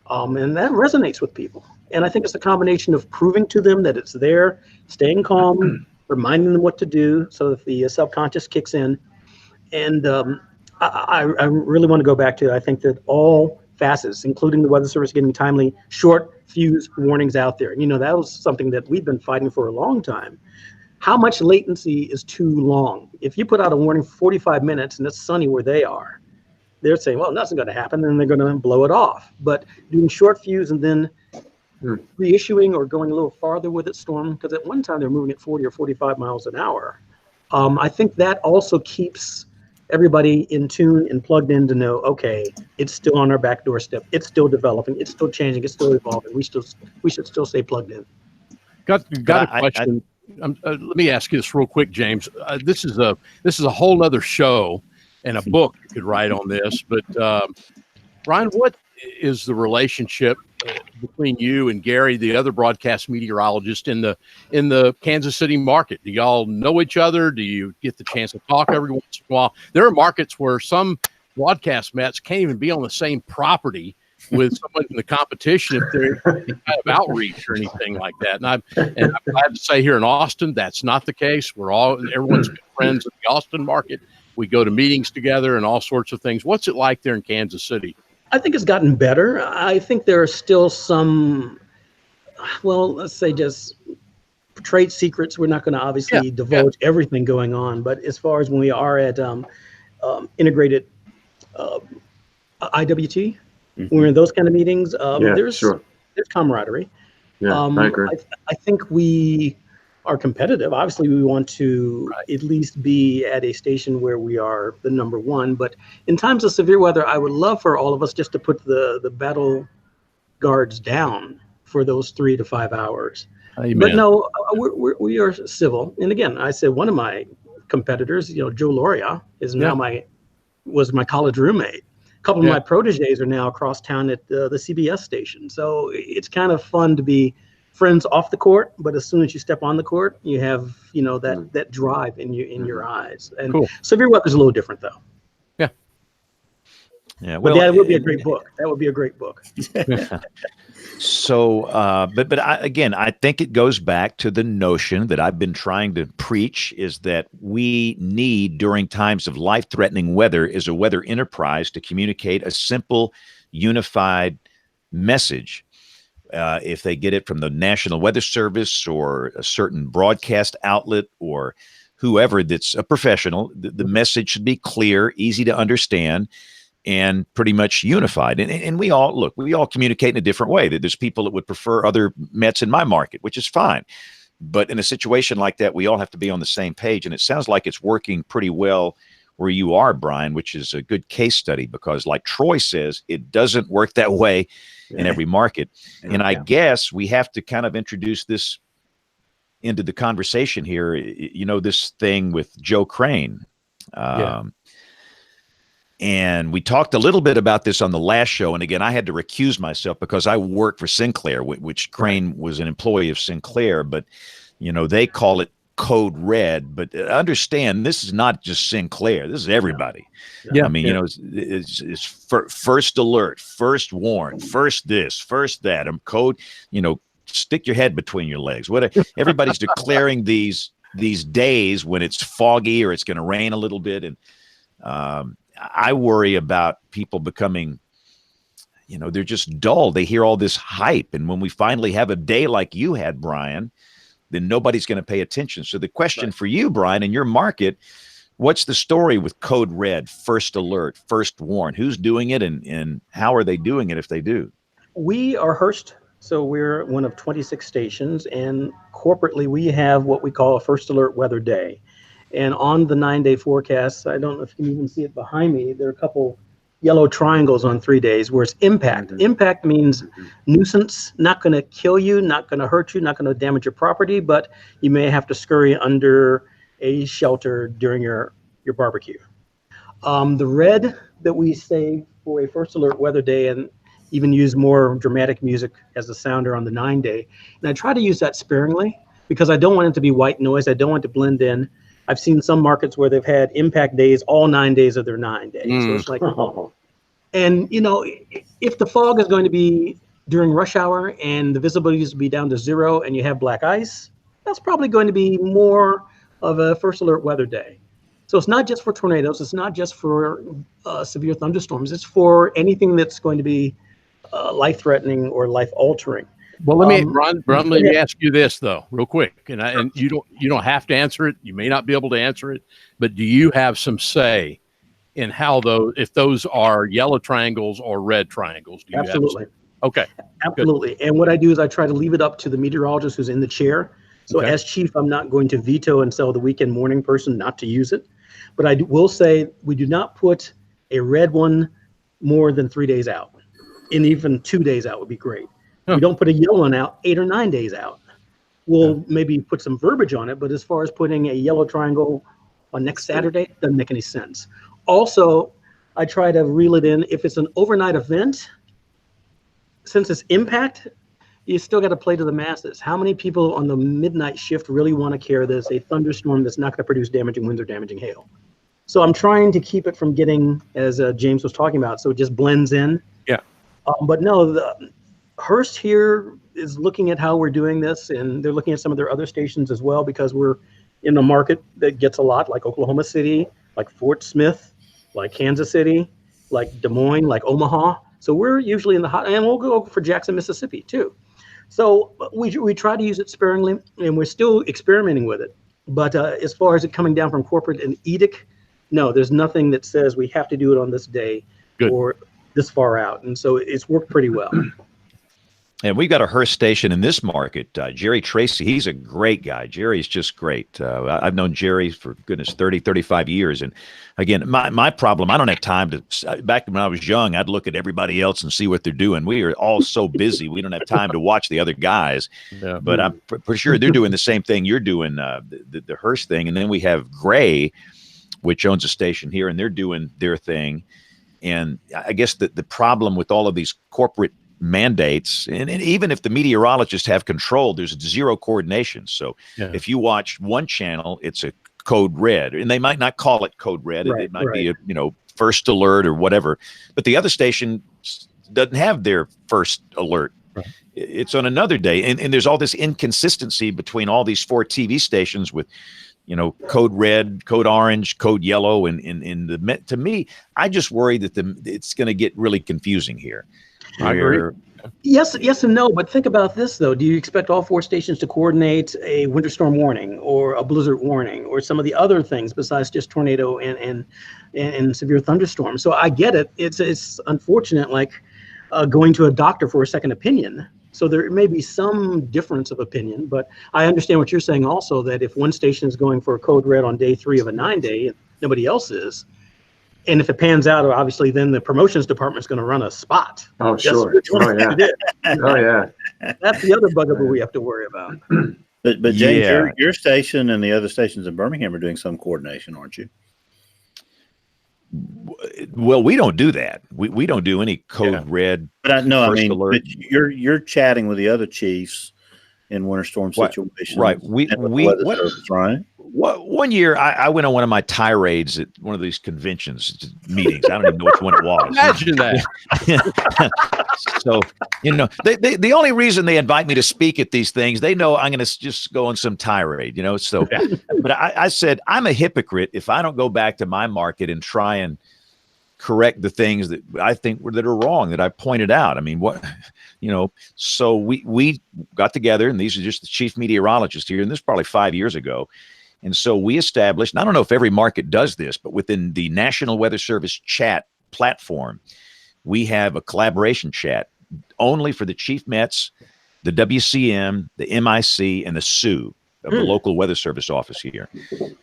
Speaker 5: And that resonates with people. And I think it's a combination of proving to them that it's there, staying calm, reminding them what to do so that the subconscious kicks in. And I really want to go back to, I think that all facets, including the Weather Service getting timely short fuse warnings out there. That was something that we've been fighting for a long time. how much latency is too long? If you put out a warning for 45 minutes and it's sunny where they are, they're saying, well, nothing's going to happen, and they're going to blow it off. But doing short fuse and then reissuing or going a little farther with it, storm, because at one time they're moving at 40 or 45 miles an hour. I think that also keeps everybody in tune and plugged in to know, okay, it's still on our back doorstep. It's still developing. It's still changing. It's still evolving. We should still stay plugged in.
Speaker 3: Got a question. Let me ask you this real quick, James. This is a whole other show and a book you could write on this. But Brian, what is the relationship between you and Gary, the other broadcast meteorologist in the Kansas City market? Do y'all know each other? Do you get the chance to talk every once in a while? There are markets where some broadcast Mets can't even be on the same property with someone in the competition if they're kind of outreach or anything like that. And I'm glad to say here in Austin, that's not the case. Everyone's good friends in the Austin market. We go to meetings together and all sorts of things. What's it like there in Kansas City?
Speaker 5: I think it's gotten better. I think there are still some, well, let's say just trade secrets. We're not going to obviously divulge everything going on, but as far as when we are at integrated IWT, when we're in those kind of meetings, there's camaraderie.
Speaker 4: Yeah, I agree.
Speaker 5: I think we are competitive. Obviously, we want to at least be at a station where we are the number one. But in times of severe weather, I would love for all of us just to put the battle guards down for those 3 to 5 hours. Amen. But no, we are civil. And again, I said one of my competitors, Joe Loria, is now was my college roommate. A couple of my proteges are now across town at the CBS station. So it's kind of fun to be friends off the court, but as soon as you step on the court, you have that drive in your eyes. And severe weather is a little different, though. Yeah. Well, that would be a great book. That would be a great book.
Speaker 1: So, but I think it goes back to the notion that I've been trying to preach, is that we need, during times of life-threatening weather, is a weather enterprise to communicate a simple, unified message. If they get it from the National Weather Service or a certain broadcast outlet or whoever that's a professional, the message should be clear, easy to understand, and pretty much unified. And we all communicate in a different way. There's people that would prefer other Mets in my market, which is fine. But in a situation like that, we all have to be on the same page. And it sounds like it's working pretty well where you are, Brian, which is a good case study, because like Troy says, it doesn't work that way in every market. And I guess we have to kind of introduce this into the conversation here. This thing with Joe Crane. And we talked a little bit about this on the last show. And again, I had to recuse myself because I work for Sinclair, which Crane was an employee of Sinclair. But, they call it Code Red. But understand, this is not just Sinclair. This is everybody. I mean, it's first alert, first warn, first this, first that. Code, stick your head between your legs. Everybody's declaring these days when it's foggy or it's going to rain a little bit. And I worry about people becoming, they're just dull. They hear all this hype. And when we finally have a day like you had, Brian, then nobody's going to pay attention. So the question for you, Brian, in your market, what's the story with Code Red, first alert, first warn? Who's doing it and how are they doing it if they do?
Speaker 5: We are Hearst. So we're one of 26 stations. And corporately, we have what we call a first alert weather day. And on the 9-day forecast, I don't know if you can even see it behind me, there are a couple yellow triangles on 3 days where it's impact. Impact means nuisance, not going to kill you, not going to hurt you, not going to damage your property, but you may have to scurry under a shelter during your barbecue. The red that we say for a first alert weather day, and even use more dramatic music as a sounder on the 9-day. And I try to use that sparingly because I don't want it to be white noise. I don't want it to blend in. I've seen some markets where they've had impact days, all 9 days of their 9 days. So it's like, and if the fog is going to be during rush hour and the visibility is to be down to 0 and you have black ice, that's probably going to be more of a first alert weather day. So it's not just for tornadoes. It's not just for severe thunderstorms. It's for anything that's going to be life-threatening or life-altering.
Speaker 3: Well, let me, Ron, let me ask you this though, real quick, and you don't have to answer it. You may not be able to answer it, but do you have some say in how if those are yellow triangles or red triangles? Do you
Speaker 5: Absolutely.
Speaker 3: Have okay.
Speaker 5: Absolutely. Good. And what I do is I try to leave it up to the meteorologist who's in the chair. So as chief, I'm not going to veto and tell the weekend morning person not to use it. But I will say we do not put a red one more than 3 days out. And even 2 days out would be great. We don't put a yellow one out 8 or 9 days out. We'll maybe put some verbiage on it, but as far as putting a yellow triangle on next Saturday, doesn't make any sense. Also, I try to reel it in. If it's an overnight event, since it's impact, you still got to play to the masses. How many people on the midnight shift really want to care there's a thunderstorm that's not going to produce damaging winds or damaging hail? So I'm trying to keep it from getting, as James was talking about, so it just blends in.
Speaker 3: Yeah.
Speaker 5: But no, the Hearst here is looking at how we're doing this, and they're looking at some of their other stations as well, because we're in a market that gets a lot, like Oklahoma City, like Fort Smith, like Kansas City, like Des Moines, like Omaha. So we're usually in the hot, and we'll go for Jackson, Mississippi too. So we try to use it sparingly, and we're still experimenting with it. But as far as it coming down from corporate and edict, no, there's nothing that says we have to do it on this day or this far out. And so it's worked pretty well.
Speaker 1: And we've got a Hearst station in this market. Jerry Tracy, he's a great guy. Jerry's just great. I've known Jerry for, goodness, 30, 35 years. And again, my problem, I don't have time to, back when I was young, I'd look at everybody else and see what they're doing. We are all so busy. We don't have time to watch the other guys. Yeah. But I'm for sure they're doing the same thing you're doing, the Hearst thing. And then we have Gray, which owns a station here, and they're doing their thing. And I guess the problem with all of these corporate mandates, and even if the meteorologists have control, there's zero coordination. So if you watch one channel, it's a code red, and they might not call it code red. It might be a, first alert or whatever, but the other station doesn't have their first alert. It's on another day. And there's all this inconsistency between all these 4 TV stations with, code red, code orange, code yellow. And to me, I just worry that it's going to get really confusing here.
Speaker 3: I agree.
Speaker 5: Yes and no, but think about this though. Do you expect all 4 stations to coordinate a winter storm warning or a blizzard warning or some of the other things besides just tornado and severe thunderstorms? So I get it. It's unfortunate, like going to a doctor for a second opinion. So there may be some difference of opinion, but I understand what you're saying also, that if one station is going for a code red on day 3 of a 9-day, and nobody else is, and if it pans out, obviously, then the promotions department is going to run a spot.
Speaker 4: Oh, sure. Oh, yeah. Oh, yeah.
Speaker 5: That's the other bugaboo we have to worry about.
Speaker 2: But James, your station and the other stations in Birmingham are doing some coordination, aren't you?
Speaker 1: Well, we don't do that. We don't do any code red.
Speaker 2: But but you're chatting with the other chiefs in winter storm situations.
Speaker 1: Right. One year I went on one of my tirades at one of these conventions meetings. I don't even know which one it was.
Speaker 3: Imagine that.
Speaker 1: So, the only reason they invite me to speak at these things, they know I'm going to just go on some tirade, so, but I said, I'm a hypocrite if I don't go back to my market and try and correct the things that I think that are wrong, that I pointed out. I mean, so we got together, and these are just the chief meteorologists here, and this is probably 5 years ago. And so we established, and I don't know if every market does this, but within the National Weather Service chat platform, we have a collaboration chat only for the chief Mets, the WCM, the MIC, and the SU of the local weather service office here,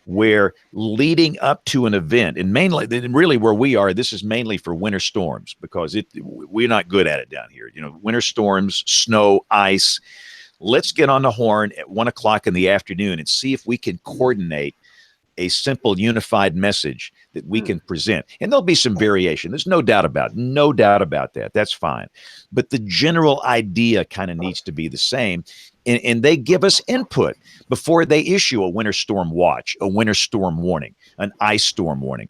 Speaker 1: where leading up to an event, and really where we are, this is mainly for winter storms, because we're not good at it down here. Winter storms, snow, ice. Let's get on the horn at 1 o'clock in the afternoon and see if we can coordinate a simple unified message that we can present. And there'll be some variation. There's no doubt about that. That's fine. But the general idea kind of needs to be the same. And they give us input before they issue a winter storm watch, a winter storm warning, an ice storm warning,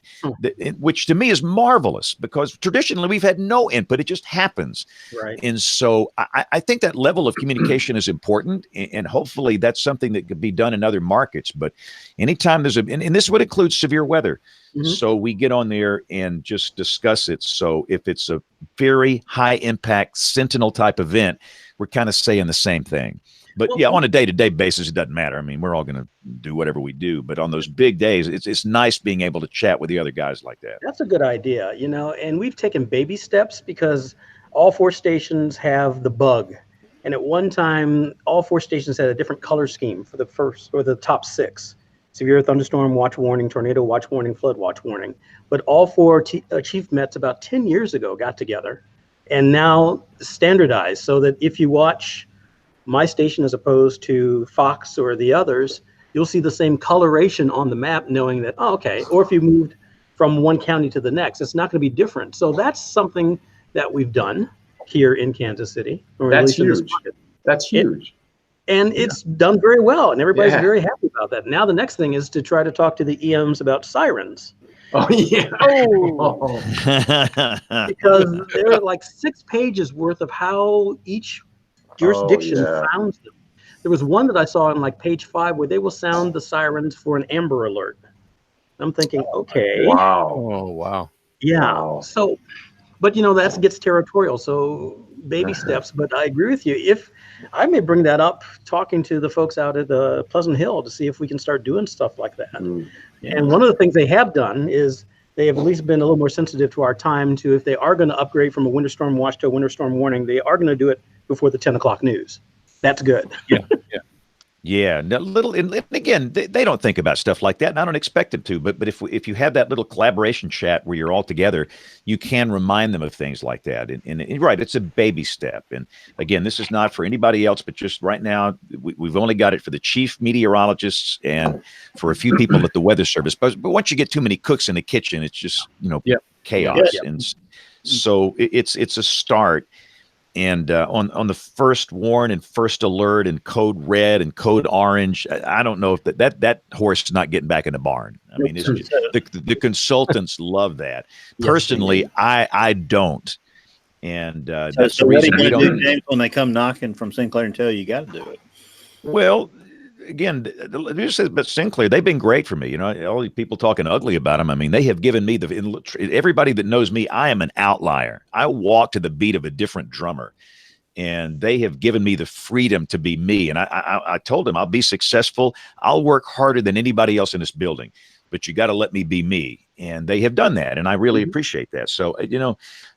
Speaker 1: which to me is marvelous, because traditionally we've had no input. It just happens. Right. And so I think that level of communication is important, and hopefully that's something that could be done in other markets. But anytime and this would include severe weather, So we get on there and just discuss it. So if it's a very high impact Sentinel type event, we're kind of saying the same thing. But yeah, on a day-to-day basis, it doesn't matter. I mean, we're all going to do whatever we do. But on those big days, it's nice being able to chat with the other guys like that.
Speaker 5: That's a good idea, and we've taken baby steps because all 4 stations have the bug. And at one time, all 4 stations had a different color scheme for the first or the top 6. Severe thunderstorm, watch warning, tornado, watch warning, flood, watch warning. But all 4 chief Mets about 10 years ago got together and now standardized so that if you watch my station as opposed to Fox or the others, you'll see the same coloration on the map, knowing that, oh, okay. Or if you moved from one county to the next, it's not going to be different. So that's something that we've done here in Kansas City. Or
Speaker 4: that's huge. That's huge.
Speaker 5: And it's done very well, and everybody's very happy about that. Now the next thing is to try to talk to the EMs about sirens.
Speaker 4: Oh, yeah.
Speaker 5: Because there are like 6 pages worth of how each jurisdiction sounds them. There was one that I saw on like page 5 where they will sound the sirens for an Amber Alert. I'm thinking, okay.
Speaker 4: Wow.
Speaker 3: Oh, wow.
Speaker 5: Yeah.
Speaker 4: Wow.
Speaker 5: So, but that gets territorial. So baby steps. But I agree with you. If I may bring that up, talking to the folks out at the Pleasant Hill to see if we can start doing stuff like that. And one of the things they have done is they have at least been a little more sensitive to our time to if they are going to upgrade from a winter storm watch to a winter storm warning, they are going to do it before the 10 o'clock news. That's good.
Speaker 1: Yeah, and again, they don't think about stuff like that, and I don't expect them to. But if you have that little collaboration chat where you're all together, you can remind them of things like that. And right, it's a baby step. And again, this is not for anybody else, but just right now, we've only got it for the chief meteorologists and for a few people at the Weather Service. But once you get too many cooks in the kitchen, it's just chaos. And so it's a start. And on the first warn and first alert and code red and code orange, I don't know if that horse is not getting back in the barn. I mean, it's just, the consultants love that. Personally, I don't. And that's the reason we don't.
Speaker 2: James, when they come knocking from Sinclair and tell you got to do it.
Speaker 1: Well, again, but Sinclair, they've been great for me. All these people talking ugly about them. I mean, they have given me everybody that knows me, I am an outlier. I walk to the beat of a different drummer, and they have given me the freedom to be me. And I told them I'll be successful. I'll work harder than anybody else in this building, but you got to let me be me. And they have done that. And I really appreciate that. So,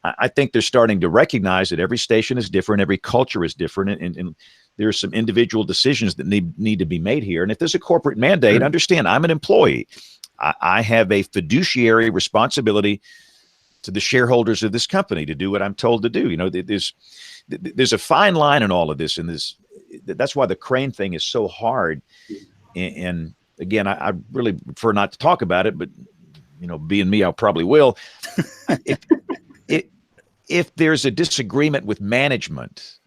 Speaker 1: I think they're starting to recognize that every station is different. Every culture is different. And there's some individual decisions that need to be made here. And if there's a corporate mandate, understand I'm an employee. I have a fiduciary responsibility to the shareholders of this company to do what I'm told to do. There's a fine line in all of this. And that's why the crane thing is so hard. And again, I really prefer not to talk about it, but being me, I probably will. If there's a disagreement with management,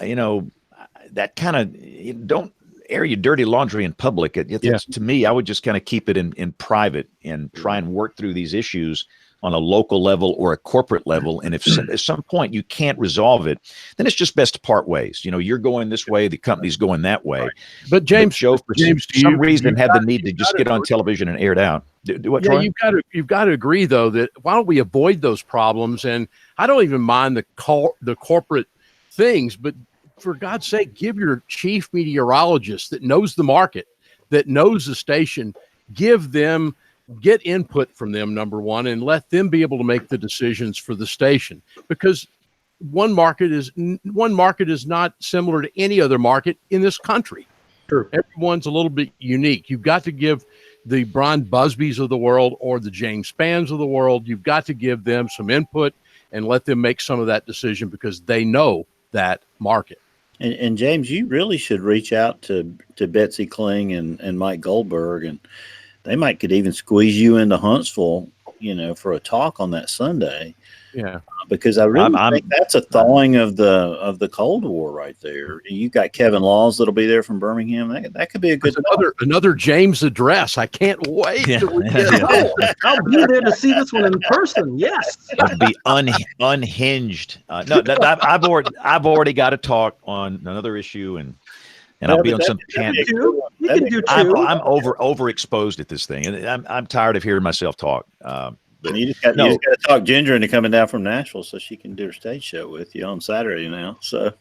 Speaker 1: that kind of don't air your dirty laundry in public. To me, I would just kind of keep it in private and try and work through these issues on a local level or a corporate level. And if at some point you can't resolve it, then it's just best to part ways. You're going this way, the company's going that way.
Speaker 3: Right. But James,
Speaker 1: Joe, for some reason, had the need to just get on television and air it out.
Speaker 3: You've got to agree though that why don't we avoid those problems? And I don't even mind the corporate things, but for God's sake, give your chief meteorologist that knows the market, that knows the station, get input from them, number one, and let them be able to make the decisions for the station, because one market is not similar to any other market in this country.
Speaker 5: True.
Speaker 3: Everyone's a little bit unique. You've got to give the Brian Busbys of the world or the James Spans of the world, you've got to give them some input and let them make some of that decision because they know that market.
Speaker 2: And James, you really should reach out to Betsy Kling and Mike Goldberg, and they could even squeeze you into Huntsville, for a talk on that Sunday.
Speaker 3: Yeah,
Speaker 2: because I really think that's a thawing of the Cold War right there. You've got Kevin Laws that'll be there from Birmingham. That could be a good
Speaker 3: another James address. I can't wait.
Speaker 5: I'll be there to see this one in person. Yes,
Speaker 1: it'll be unhinged. No, I've already got to talk on another issue, and and I'll be on some tangent.
Speaker 5: You can do 2.
Speaker 1: I'm overexposed at this thing, and I'm tired of hearing myself talk. But
Speaker 2: you just got to talk Ginger into coming down from Nashville so she can do her stage show with you on Saturday now. So,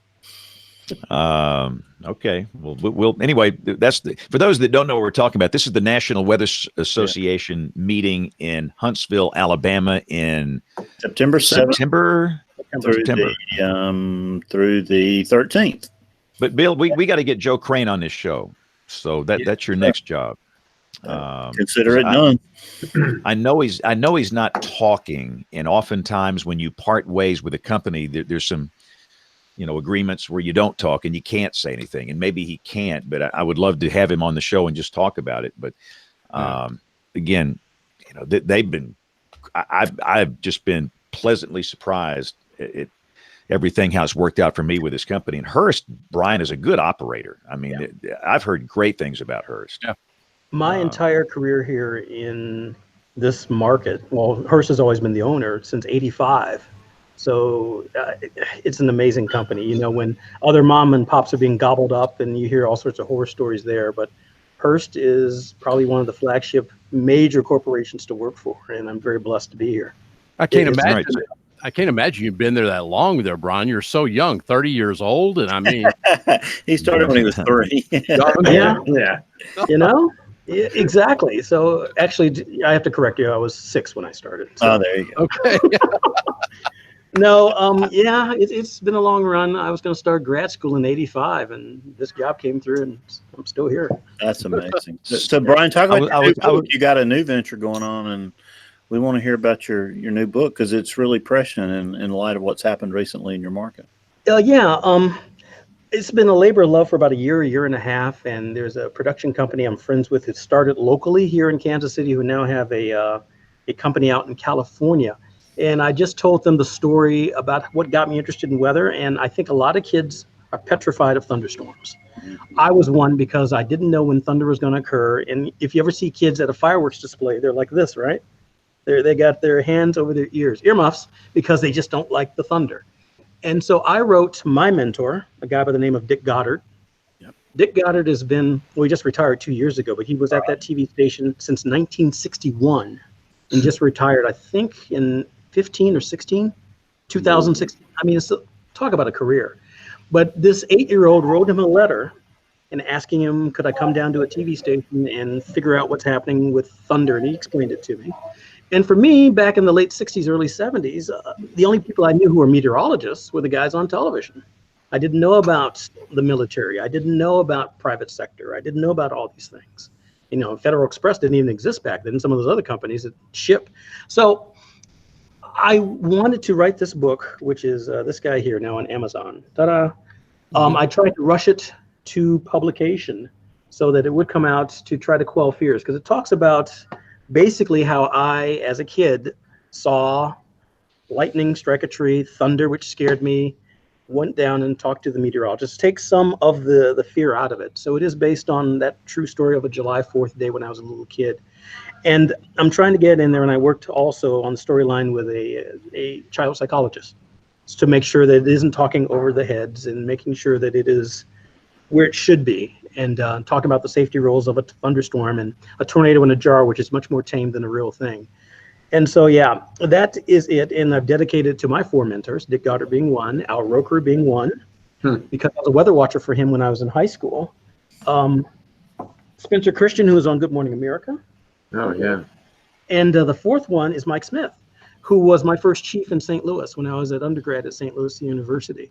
Speaker 1: okay. Well, we'll anyway. For those that don't know what we're talking about. This is the National Weather Association meeting in Huntsville, Alabama, in
Speaker 2: September 7th through the 13th.
Speaker 1: But Bill, we got to get Joe Crane on this show, so that's your next job.
Speaker 2: Consider it done.
Speaker 1: I know he's not talking, and oftentimes when you part ways with a company, there's some, agreements where you don't talk and you can't say anything, and maybe he can't. But I would love to have him on the show and just talk about it. But again, I've just been pleasantly surprised at everything how it's worked out for me with this company. And Hearst, Brian, is a good operator. I mean, I've heard great things about Hearst.
Speaker 3: Yeah.
Speaker 5: My entire career here in this market, well, Hearst has always been the owner since '85. So it's an amazing company. When other mom and pops are being gobbled up and you hear all sorts of horror stories there, but Hearst is probably one of the flagship major corporations to work for, and I'm very blessed to be here.
Speaker 3: I can't imagine you've been there that long there, Brian. You're so young, 30 years old. And I mean,
Speaker 2: he started when he was 3.
Speaker 5: Yeah. Yeah, exactly. So actually, I have to correct you. I was 6 when I started. So.
Speaker 2: Oh, there you go.
Speaker 3: Okay.
Speaker 5: No, it's been a long run. I was going to start grad school in '85, and this job came through, and I'm still here.
Speaker 2: That's amazing. So Brian, talk about you got a new venture going on, and we want to hear about your new book because it's really prescient in light of what's happened recently in your market.
Speaker 5: It's been a labor of love for about a year and a half, and there's a production company I'm friends with who started locally here in Kansas City who now have a company out in California. And I just told them the story about what got me interested in weather, and I think a lot of kids are petrified of thunderstorms. I was one because I didn't know when thunder was going to occur, and if you ever see kids at a fireworks display, they're like this, right? They got their hands over their earmuffs, because they just don't like the thunder. And so I wrote my mentor, a guy by the name of Dick Goddard. Yep. Dick Goddard has been, he just retired 2 years ago, but he was at that TV station since 1961 and just retired, I think, in 15 or 16, 2016. I mean, talk about a career. But this 8-year-old wrote him a letter and asking him, could I come down to a TV station and figure out what's happening with thunder? And he explained it to me. And for me, back in the late 60s, early 70s, the only people I knew who were meteorologists were the guys on television. I didn't know about the military. I didn't know about private sector. I didn't know about all these things. Federal Express didn't even exist back then. Some of those other companies that ship. So I wanted to write this book, which is this guy here now on Amazon. Ta-da! I tried to rush it to publication so that it would come out to try to quell fears, because it talks about basically how I, as a kid, saw lightning strike a tree, thunder, which scared me, went down and talked to the meteorologist, take some of the fear out of it. So it is based on that true story of a July 4th day when I was a little kid. And I'm trying to get in there, and I worked also on the storyline with a child psychologist to make sure that it isn't talking over the heads and making sure that it is where it should be, and talk about the safety rules of a thunderstorm and a tornado in a jar, which is much more tame than a real thing. And so, yeah, that is it. And I've dedicated it to my 4 mentors, Dick Goddard being one, Al Roker being one, because I was a weather watcher for him when I was in high school. Spencer Christian, who was on Good Morning America.
Speaker 4: Oh, yeah.
Speaker 5: And the 4th one is Mike Smith, who was my first chief in St. Louis when I was at undergrad at St. Louis University.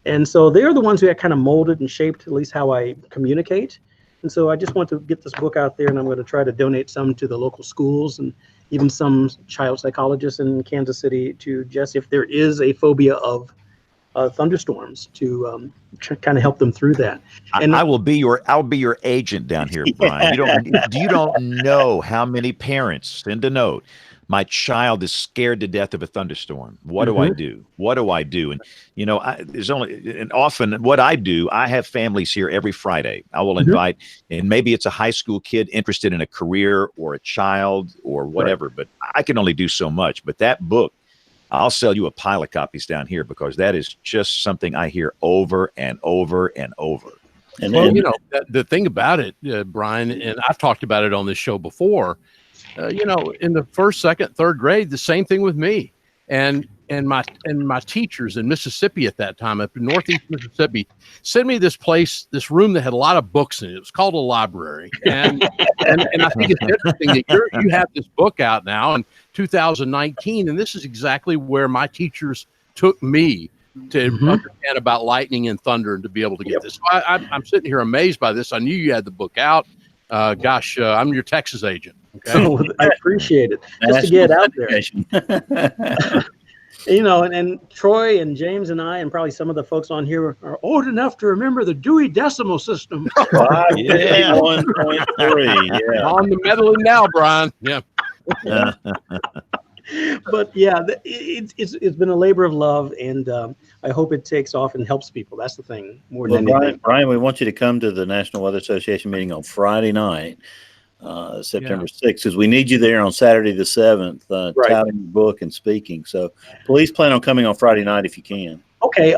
Speaker 5: And so they're the ones who kind of molded and shaped at least how I communicate. And so I just want to get this book out there, and I'm going to try to donate some to the local schools and even some child psychologists in Kansas City to just, if there is a phobia of thunderstorms, to kind of help them through that. And
Speaker 1: I'll be your agent down here, Brian. You don't know how many parents send a note. My child is scared to death of a thunderstorm. What do I do? What do I do? And often what I do, I have families here every Friday. I will invite, and maybe it's a high school kid interested in a career or a child or whatever, but I can only do so much. But that book, I'll sell you a pile of copies down here, because that is just something I hear over and over and over.
Speaker 2: And
Speaker 3: well,
Speaker 2: then,
Speaker 3: you know, the thing about it, Brian, and I've talked about it on this show before, you know, in the first, second, third grade, the same thing with me. And my teachers in Mississippi at that time, up in Northeast Mississippi, sent me this room that had a lot of books in it. It was called a library. And I think it's interesting that you have this book out now in 2019, and this is exactly where my teachers took me to understand about lightning and thunder and to be able to get this. So I'm sitting here amazed by this. I knew you had the book out. I'm your Texas agent. Okay?
Speaker 5: Oh, I appreciate it. Just to get out there. You know, and Troy and James and I and probably some of the folks on here are old enough to remember the Dewey Decimal System.
Speaker 2: 5.1.3. Yeah.
Speaker 3: On the meddling now, Brian. Yeah.
Speaker 5: But yeah, it's been a labor of love, and I hope it takes off and helps people. That's the thing more than anything.
Speaker 2: Brian, we want you to come to the National Weather Association meeting on Friday night, September 6th, because we need you there on Saturday the 7th, touting your book and speaking. So please plan on coming on Friday night if you can.
Speaker 5: Okay.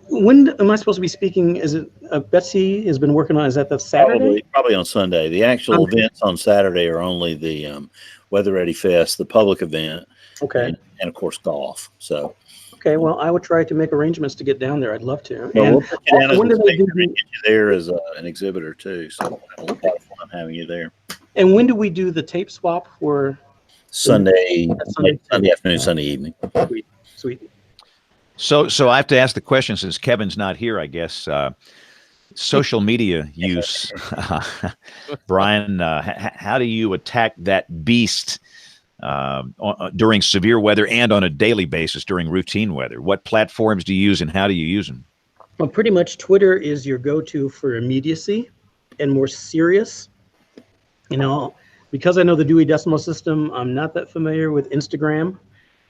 Speaker 5: When am I supposed to be speaking? Is it Betsy has been working on? Is that the Saturday?
Speaker 2: Probably on Sunday. The actual events on Saturday are only the Weather Ready Fest, the public event.
Speaker 5: Okay.
Speaker 2: And of course golf. So.
Speaker 5: Okay. Well, I would try to make arrangements to get down there. I'd love to.
Speaker 2: Well,
Speaker 5: and
Speaker 2: we'll put you down as
Speaker 5: when do they do
Speaker 2: get you there as an exhibitor too. So a lot of fun having you there.
Speaker 5: And when do we do the tape swap for?
Speaker 2: Sunday afternoon, Sunday evening.
Speaker 5: Sweet.
Speaker 1: So I have to ask the question, since Kevin's not here, I guess. Social media use, Brian. How do you attack that beast during severe weather and on a daily basis during routine weather? What platforms do you use, and how do you use them?
Speaker 5: Well, pretty much Twitter is your go-to for immediacy and more serious. You know, because I know the Dewey Decimal System, I'm not that familiar with Instagram,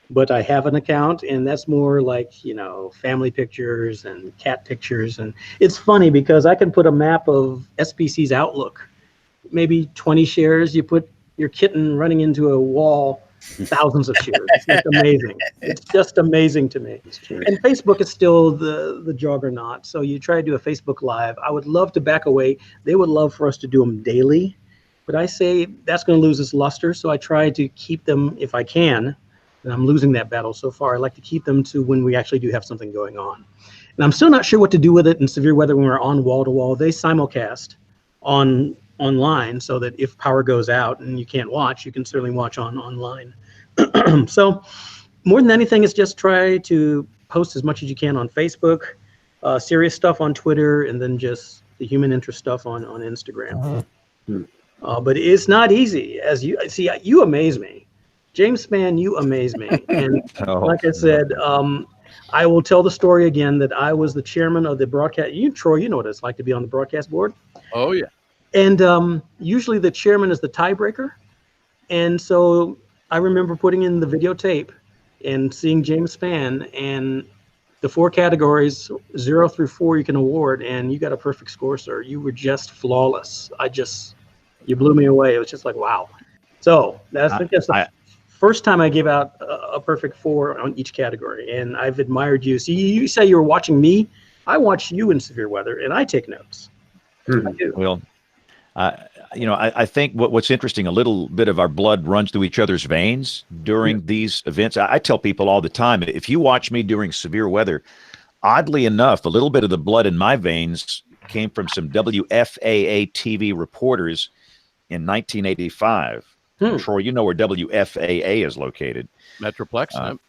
Speaker 5: but I have an account, and that's more like, you know, family pictures and cat pictures. And it's funny because I can put a map of SPC's outlook, maybe 20 shares. You put your kitten running into a wall, thousands of shares. It's just amazing. It's just amazing to me. And Facebook is still the juggernaut. So you try to do a Facebook Live. I would love to back away. They would love for us to do them daily. But I say that's going to lose its luster, so I try to keep them if I can, and I'm losing that battle so far. I like to keep them to when we actually do have something going on. And I'm still not sure what to do with it in severe weather when we're on wall-to-wall. They simulcast online so that if power goes out and you can't watch, you can certainly watch online. So more than anything, it's just try to post as much as you can on Facebook, serious stuff on Twitter, and then just the human interest stuff on Instagram. But it's not easy. As you see, you amaze me. James Spann, you amaze me. And like I said, I will tell the story again that I was the chairman of the broadcast. Troy, you know what it's like to be on the broadcast board.
Speaker 3: Oh, yeah.
Speaker 5: And usually the chairman is the tiebreaker. And so I remember putting in the videotape and seeing James Spann, and the 4 categories, 0 through 4, you can award, and you got a perfect score, sir. You were just flawless. You blew me away. It was just like, wow. So I think that's the first time I gave out a perfect 4 on each category, and I've admired you. See, you say you were watching me. I watch you in severe weather, and I take notes. I do.
Speaker 1: Well, I think what's interesting, a little bit of our blood runs through each other's veins during these events. I tell people all the time, if you watch me during severe weather, oddly enough, a little bit of the blood in my veins came from some WFAA TV reporters in 1985. Troy, you know where WFAA is located.
Speaker 3: Metroplex.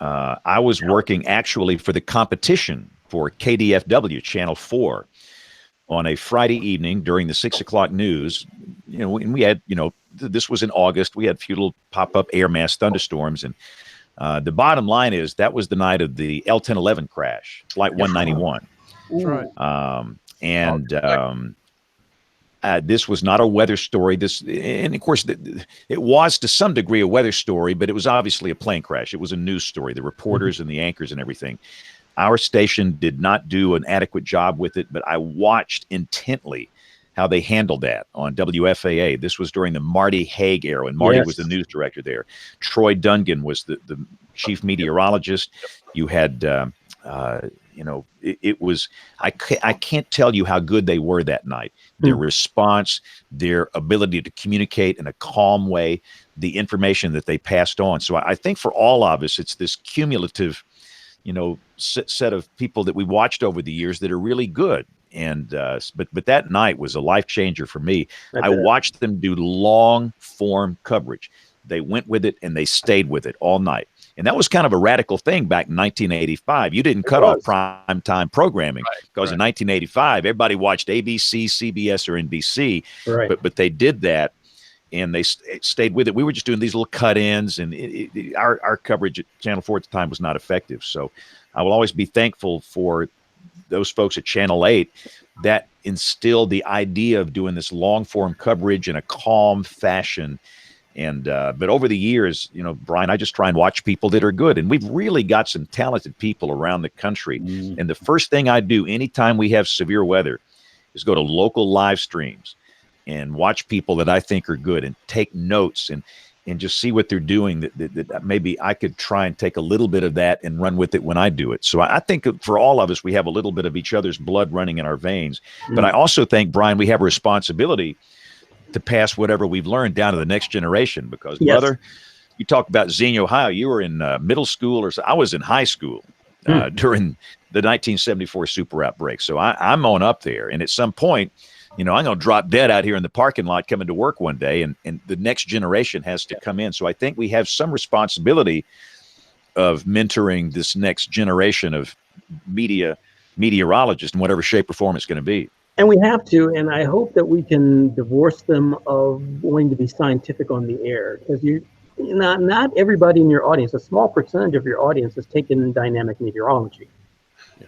Speaker 1: I was working actually for the competition for KDFW Channel 4 on a Friday evening during the 6 o'clock news. You know, and we had, this was in August. We had a few little pop-up air mass thunderstorms. And the bottom line is that was the night of the L-1011 crash, Flight 191.
Speaker 3: That's right.
Speaker 1: This was not a weather story. And of course, it was to some degree a weather story, but it was obviously a plane crash. It was a news story. The reporters and the anchors and everything. Our station did not do an adequate job with it, but I watched intently how they handled that on WFAA. This was during the Marty Haig era, and Marty was the news director there. Troy Dungan was the chief meteorologist. You had it was, I can't tell you how good they were that night. Their response, their ability to communicate in a calm way, the information that they passed on. So I think for all of us, it's this cumulative, set of people that we watched over the years that are really good. And but that night was a life changer for me. I watched them do long form coverage. They went with it and they stayed with it all night. And that was kind of a radical thing back in 1985. You didn't cut off prime time programming because in 1985 everybody watched ABC, CBS, or NBC.
Speaker 5: Right.
Speaker 1: But they did that and they stayed with it. We were just doing these little cut-ins, and our coverage at Channel 4 at the time was not effective. So I will always be thankful for those folks at Channel 8 that instilled the idea of doing this long-form coverage in a calm fashion. And but over the years, Brian, I just try and watch people that are good. And we've really got some talented people around the country. And the first thing I do anytime we have severe weather is go to local live streams and watch people that I think are good and take notes and just see what they're doing that maybe I could try and take a little bit of that and run with it when I do it. So I think for all of us, we have a little bit of each other's blood running in our veins. But I also think, Brian, we have a responsibility to pass whatever we've learned down to the next generation, because brother, you talked about Xenia, Ohio. You were in middle school, or so. I was in high school during the 1974 super outbreak. So I'm on up there. And at some point, I'm going to drop dead out here in the parking lot coming to work one day, and the next generation has to come in. So I think we have some responsibility of mentoring this next generation of meteorologists in whatever shape or form it's going to be.
Speaker 5: And we have to, and I hope that we can divorce them of wanting to be scientific on the air, because not everybody in your audience, a small percentage of your audience is taking dynamic meteorology.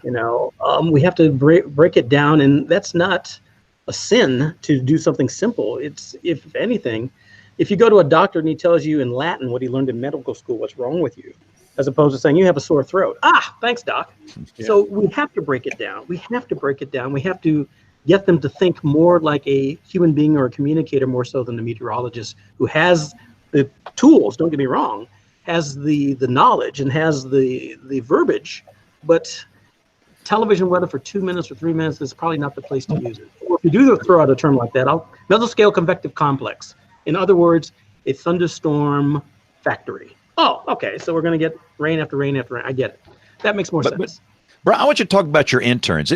Speaker 5: We have to break it down, and that's not a sin to do something simple. It's, if anything, if you go to a doctor and he tells you in Latin what he learned in medical school, what's wrong with you, as opposed to saying you have a sore throat. Thanks, doc. So we have to break it down. We have to get them to think more like a human being or a communicator, more so than the meteorologist, who has the tools, don't get me wrong, has the knowledge and has the verbiage, but television weather for 2 minutes or 3 minutes is probably not the place to use it. Or if you do throw out a term like that, mesoscale convective complex. In other words, a thunderstorm factory. Oh, okay, so we're going to get rain after rain after rain. I get it. That makes more sense.
Speaker 1: Bro, I want you to talk about your interns.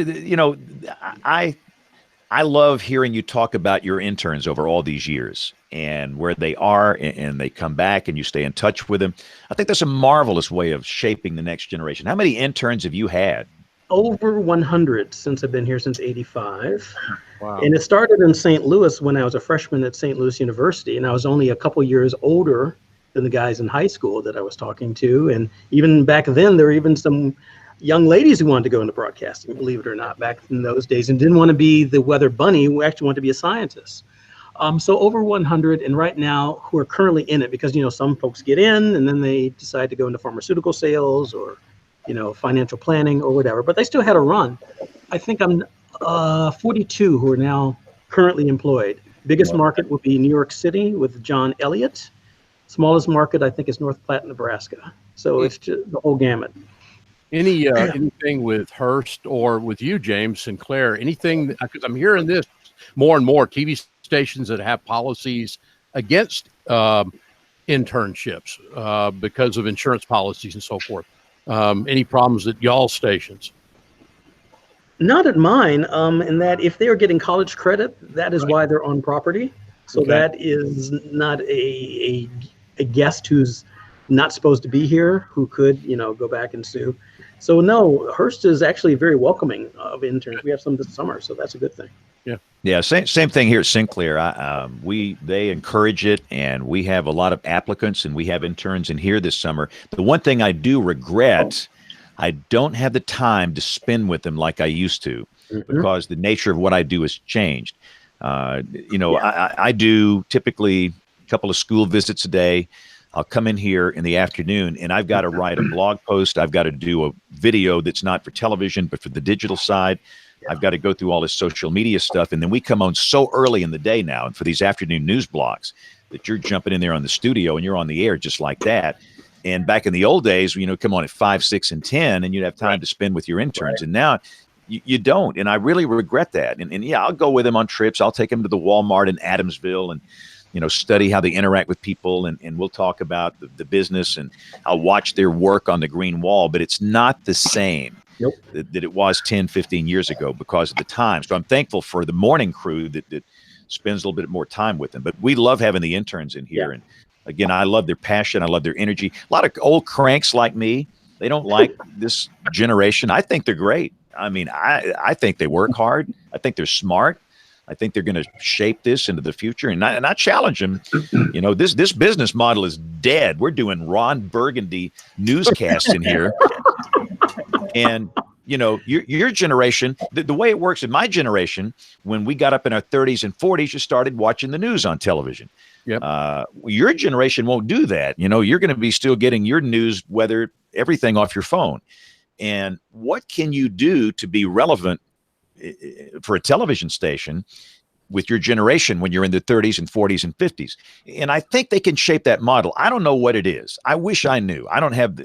Speaker 1: I love hearing you talk about your interns over all these years and where they are, and they come back and you stay in touch with them. I think that's a marvelous way of shaping the next generation. How many interns have you had?
Speaker 5: Over 100 since I've been here since '85.
Speaker 3: Wow.
Speaker 5: And it started in St. Louis when I was a freshman at St. Louis University, and I was only a couple years older than the guys in high school that I was talking to. And even back then, there were even some young ladies who wanted to go into broadcasting, believe it or not, back in those days, and didn't want to be the weather bunny, who actually wanted to be a scientist. So over 100, and right now who are currently in it, because some folks get in and then they decide to go into pharmaceutical sales or financial planning or whatever, but they still had a run. I think I'm 42 who are now currently employed. Biggest market would be New York City with John Elliott. Smallest market, I think, is North Platte, Nebraska. So it's just the whole gamut.
Speaker 3: Anything with Hearst or with you, James Sinclair, anything, because I'm hearing this more and more, TV stations that have policies against internships because of insurance policies and so forth. Any problems at y'all stations?
Speaker 5: Not at mine, in that if they are getting college credit, that is why they're on property. So that is not a guest who's not supposed to be here who could, go back and sue. So no, Hearst is actually very welcoming of interns. We have some this summer, so that's a good thing.
Speaker 1: Yeah. Same thing here at Sinclair. They encourage it, and we have a lot of applicants, and we have interns in here this summer. The one thing I do regret, I don't have the time to spend with them like I used to, because the nature of what I do has changed. I do typically a couple of school visits a day. I'll come in here in the afternoon, and I've got to write a blog post. I've got to do a video that's not for television, but for the digital side. I've got to go through all this social media stuff. And then we come on so early in the day now, and for these afternoon news blocks, that you're jumping in there on the studio and you're on the air just like that. And back in the old days, come on at 5, 6, and 10, and you'd have time to spend with your interns. And now you don't. And I really regret that. And yeah, I'll go with them on trips. I'll take them to the Walmart in Adamsville and, study how they interact with people. And we'll talk about the business, and I'll watch their work on the green wall. But it's not the same that it was 10, 15 years ago because of the time. So I'm thankful for the morning crew that spends a little bit more time with them. But we love having the interns in here. And again, I love their passion. I love their energy. A lot of old cranks like me, they don't like this generation. I think they're great. I mean, I think they work hard. I think they're smart. I think they're going to shape this into the future. And I challenge them. This business model is dead. We're doing Ron Burgundy newscasts in here. And your generation, the way it works in my generation, when we got up in our 30s and 40s, you started watching the news on television. Yep. Your generation won't do that. You're going to be still getting your news, weather, everything off your phone. And what can you do to be relevant for a television station with your generation when you're in the 30s and 40s and 50s? And I think they can shape that model. I don't know what it is. I wish I knew. I don't have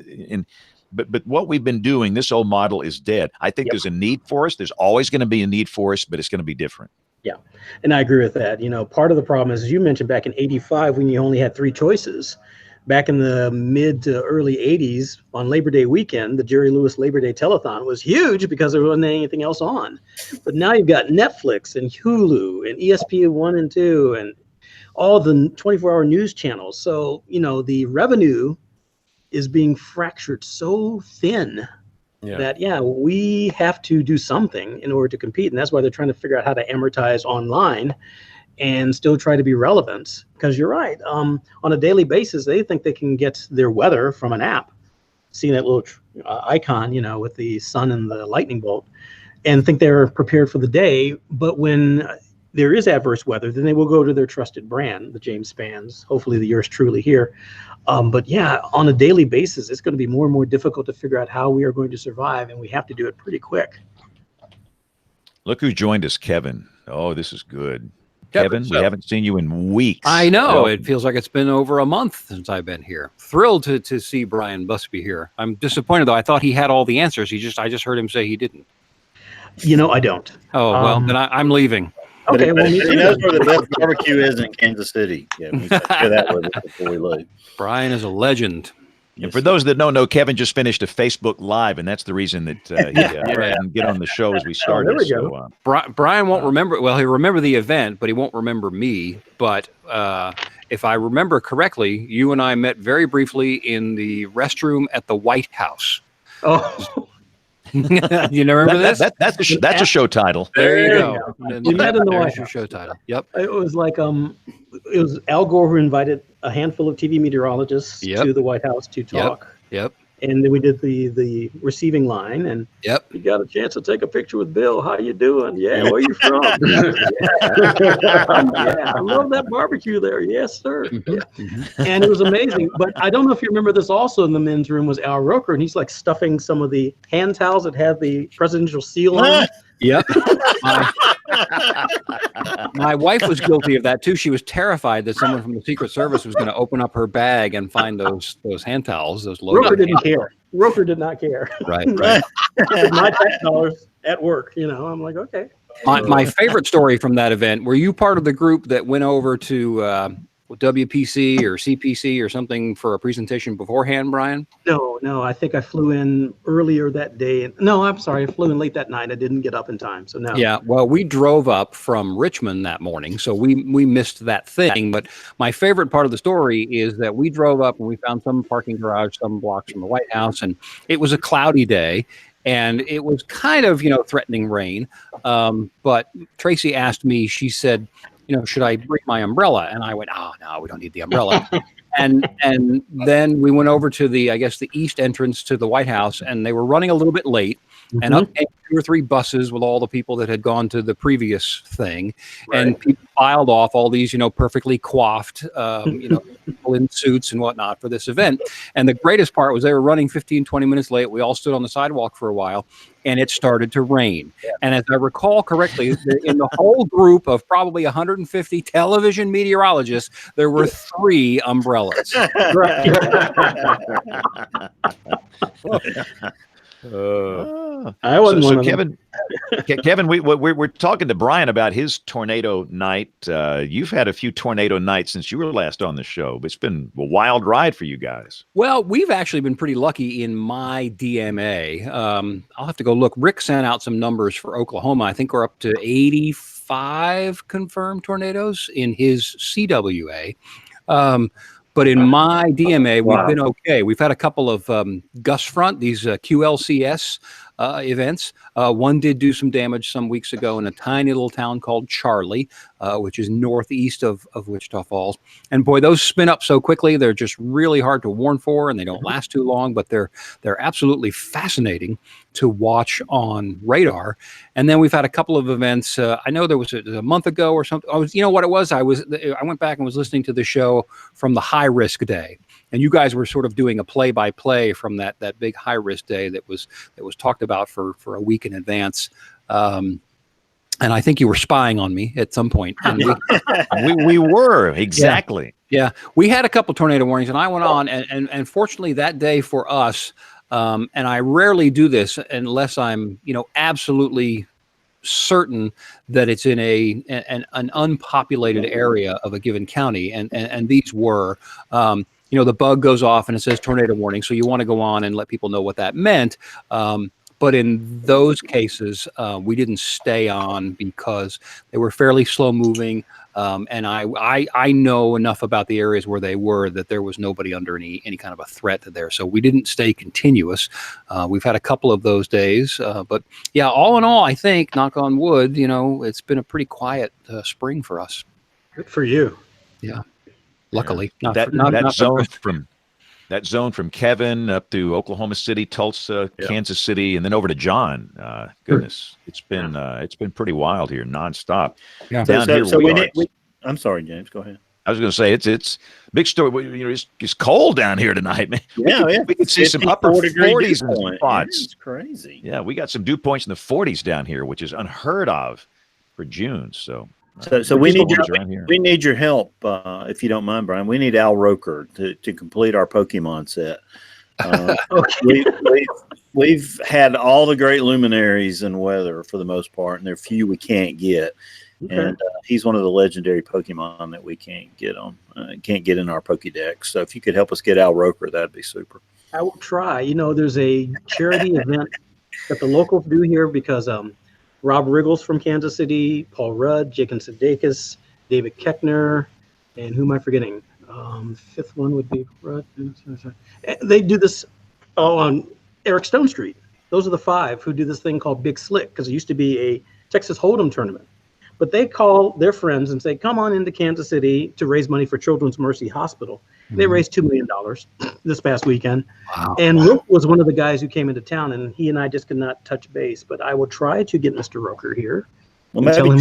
Speaker 1: But what we've been doing, this old model is dead. I think there's a need for us. There's always going to be a need for us, but it's going to be different.
Speaker 5: Yeah. And I agree with that. Part of the problem is, as you mentioned, back in 85, when you only had 3 choices, back in the mid to early 80s on Labor Day weekend, the Jerry Lewis Labor Day Telethon was huge because there wasn't anything else on. But now you've got Netflix and Hulu and ESPN 1 and 2 and all the 24-hour news channels. So, the revenue is being fractured so thin that, we have to do something in order to compete. And that's why they're trying to figure out how to amortize online and still try to be relevant. Because you're right. On a daily basis, they think they can get their weather from an app, seeing that little icon, with the sun and the lightning bolt, and think they're prepared for the day. But when there is adverse weather, then they will go to their trusted brand, the James Spans, hopefully the yours truly here. But yeah, on a daily basis, it's going to be more and more difficult to figure out how we are going to survive, and we have to do it pretty quick.
Speaker 1: Look who joined us, Kevin. Oh, this is good. Kevin, we haven't seen you in weeks.
Speaker 6: I know. It feels like it's been over a month since I've been here. Thrilled to see Brian Busby here. I'm disappointed, though. I thought he had all the answers. I just heard him say he didn't.
Speaker 5: I don't.
Speaker 6: Oh, well, then I'm leaving.
Speaker 5: Okay, well,
Speaker 2: he knows where the best barbecue is in Kansas City. Yeah, we got to share that with us before we leave.
Speaker 6: Brian is a legend.
Speaker 1: And for those that don't know, Kevin just finished a Facebook Live, and that's the reason that he didn't get on the show as we started.
Speaker 5: There we go.
Speaker 6: Brian won't remember. Well, he'll remember the event, but he won't remember me. But if I remember correctly, you and I met very briefly in the restroom at the White House.
Speaker 5: Oh.
Speaker 6: You remember this?
Speaker 1: That's a show title.
Speaker 6: There you go.
Speaker 5: We met in the White House.
Speaker 6: Your show title. Yep.
Speaker 5: It was like it was Al Gore who invited a handful of TV meteorologists to the White House to talk.
Speaker 6: Yep.
Speaker 5: And then we did the receiving line, and you got a chance to take a picture with Bill. How you doing? Yeah, where you from? I love that barbecue there. Yes, sir. And it was amazing. But I don't know if you remember this. Also in the men's room was Al Roker, and he's like stuffing some of the hand towels that had the presidential seal on.
Speaker 6: Yep. My wife was guilty of that too. She was terrified that someone from the Secret Service was going to open up her bag and find those hand towels. Those
Speaker 5: Roker didn't care. Roker did not care.
Speaker 6: Right.
Speaker 5: My tax dollars at work. I'm like, okay.
Speaker 6: My favorite story from that event. Were you part of the group that went over to WPC or CPC or something for a presentation beforehand, Brian?
Speaker 5: No. I think I flew in earlier that day. No, I'm sorry. I flew in late that night. I didn't get up in time. So no.
Speaker 6: Yeah. Well, we drove up from Richmond that morning, so we missed that thing. But my favorite part of the story is that we drove up and we found some parking garage some blocks from the White House, and it was a cloudy day. And it was kind of, threatening rain. But Tracy asked me, she said, should I bring my umbrella? And I went, oh, no, we don't need the umbrella. and then we went over to the east entrance to the White House, and they were running a little bit late. and up came 2 or 3 buses with all the people that had gone to the previous thing, and people filed off, all these, perfectly coiffed, people in suits and whatnot for this event. And the greatest part was they were running 15, 20 minutes late. We all stood on the sidewalk for a while, and it started to rain. And as I recall correctly, in the whole group of probably 150 television meteorologists, there were 3 umbrellas.
Speaker 5: I wasn't one of
Speaker 1: them. Kevin, we're talking to Brian about his tornado night. You've had a few tornado nights since you were last on the show. It's been a wild ride for you guys.
Speaker 6: Well, we've actually been pretty lucky in my DMA. I'll have to go look. Rick sent out some numbers for Oklahoma. I think we're up to 85 confirmed tornadoes in his CWA. But in my DMA, we've been okay. We've had a couple of gust front, these QLCS events. One did do some damage some weeks ago in a tiny little town called Charlie, which is northeast of Wichita Falls. And boy, those spin up so quickly. They're just really hard to warn for, and they don't last too long, but they're absolutely fascinating to watch on radar. And then we've had a couple of events. I know there was a month ago or something. You know what it was? I went back and was listening to the show from the high risk day. And you guys were sort of doing a play-by-play from that big high-risk day that was talked about for a week in advance. And I think you were spying on me at some point. And
Speaker 1: we were, exactly.
Speaker 6: Yeah. We had a couple tornado warnings, and I went on, and fortunately that day for us, and I rarely do this unless I'm, absolutely certain that it's in an unpopulated area of a given county, and these were. The bug goes off and it says tornado warning. So you want to go on and let people know what that meant. But in those cases, we didn't stay on because they were fairly slow moving. And I know enough about the areas where they were that there was nobody under any kind of a threat there. So we didn't stay continuous. We've had a couple of those days. But yeah, all in all, I think, knock on wood, it's been a pretty quiet spring for us.
Speaker 5: Good for you.
Speaker 6: Yeah. Luckily,
Speaker 1: that zone from Kevin up to Oklahoma City, Tulsa, Kansas City, and then over to John. Goodness, it's been pretty wild here, nonstop.
Speaker 2: Yeah. I'm sorry, James. Go ahead.
Speaker 1: I was going to say it's big story. It's cold down here tonight, man. We can see some upper 40s in spots.
Speaker 2: Yeah, it's crazy.
Speaker 1: Yeah, we got some dew points in the 40s down here, which is unheard of for June. So
Speaker 2: we need your help, if you don't mind, Brian. We need Al Roker to complete our Pokemon set. We've had all the great luminaries in weather for the most part, and there are few we can't get. Okay. And he's one of the legendary Pokemon that we can't get in our Pokédex. So if you could help us get Al Roker, that'd be super.
Speaker 5: I will try. There's a charity event that the locals do here because Rob Riggles from Kansas City, Paul Rudd, Jacob Sudeikis, David Keckner, and who am I forgetting? Fifth one would be Rudd. They do this on Eric Stone Street. Those are the 5 who do this thing called Big Slick, because it used to be a Texas Hold'em tournament. But they call their friends and say, come on into Kansas City to raise money for Children's Mercy Hospital. They raised $2 million this past weekend. Wow. And Rook was one of the guys who came into town, and he and I just could not touch base. But I will try to get Mr. Roker here.
Speaker 2: Well, maybe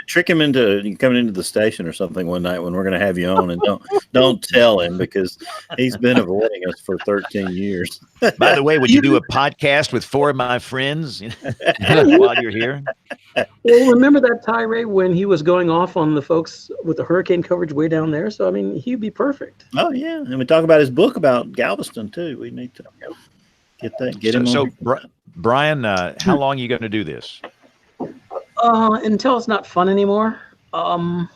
Speaker 2: trick him into coming into the station or something one night when we're going to have you on, and don't tell him, because he's been avoiding us for 13 years.
Speaker 1: By the way, would you do a podcast with 4 of my friends while you're here?
Speaker 5: Well, remember that tirade when he was going off on the folks with the hurricane coverage way down there? So, I mean, he'd be perfect.
Speaker 2: Oh, yeah. And we talk about his book about Galveston, too. We need to get him on.
Speaker 1: So Brian, how long are you going to do this?
Speaker 5: Until it's not fun anymore. I'm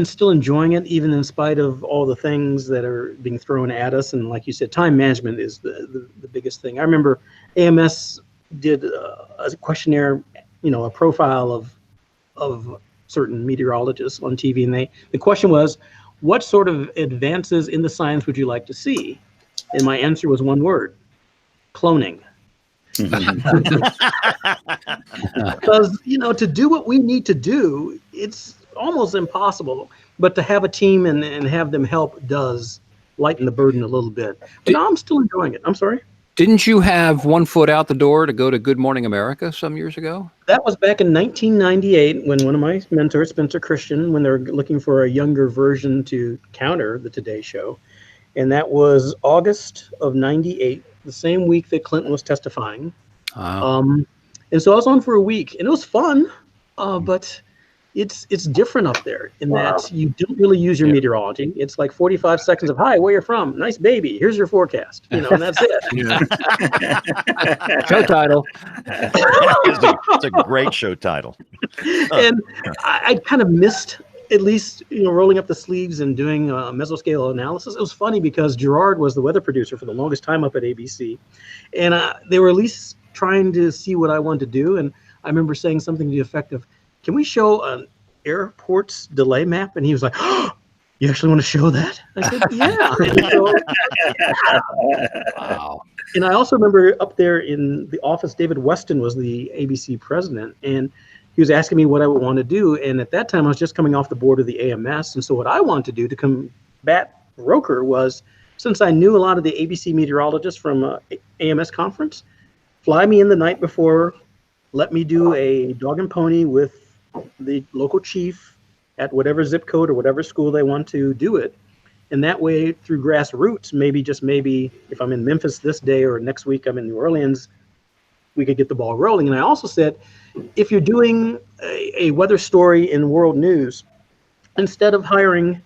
Speaker 5: still enjoying it, even in spite of all the things that are being thrown at us. And like you said, time management is the biggest thing. I remember AMS did a questionnaire, a profile of certain meteorologists on TV, and the question was, what sort of advances in the science would you like to see? And my answer was one word: cloning. Because to do what we need to do, it's almost impossible. But to have a team and have them help does lighten the burden a little bit. But I'm still enjoying it. I'm sorry.
Speaker 6: Didn't you have one foot out the door to go to Good Morning America some years ago?
Speaker 5: That was back in 1998 when one of my mentors, Spencer Christian, when they were looking for a younger version to counter the Today Show. And that was August of 98, the same week that Clinton was testifying. And so I was on for a week, and it was fun, but it's different up there in that you don't really use your meteorology. It's like 45 seconds of, hi, where you're from? Nice baby. Here's your forecast. And that's it.
Speaker 6: Show title.
Speaker 1: It's a great show title.
Speaker 5: And I kind of missed at least, rolling up the sleeves and doing mesoscale analysis. It was funny because Gerard was the weather producer for the longest time up at ABC. And they were at least trying to see what I wanted to do. And I remember saying something to the effect of, can we show an airport's delay map? And he was like, oh, you actually want to show that? I said, yeah. And so, wow. And I also remember up there in the office, David Weston was the ABC president, and he was asking me what I would want to do. And at that time, I was just coming off the board of the AMS. And so what I wanted to do to combat Roker was, since I knew a lot of the ABC meteorologists from AMS conference, fly me in the night before, let me do a dog and pony with the local chief at whatever zip code or whatever school they want to do it. And that way, through grassroots, maybe if I'm in Memphis this day or next week I'm in New Orleans, we could get the ball rolling. And I also said, if you're doing a weather story in world news, instead of hiring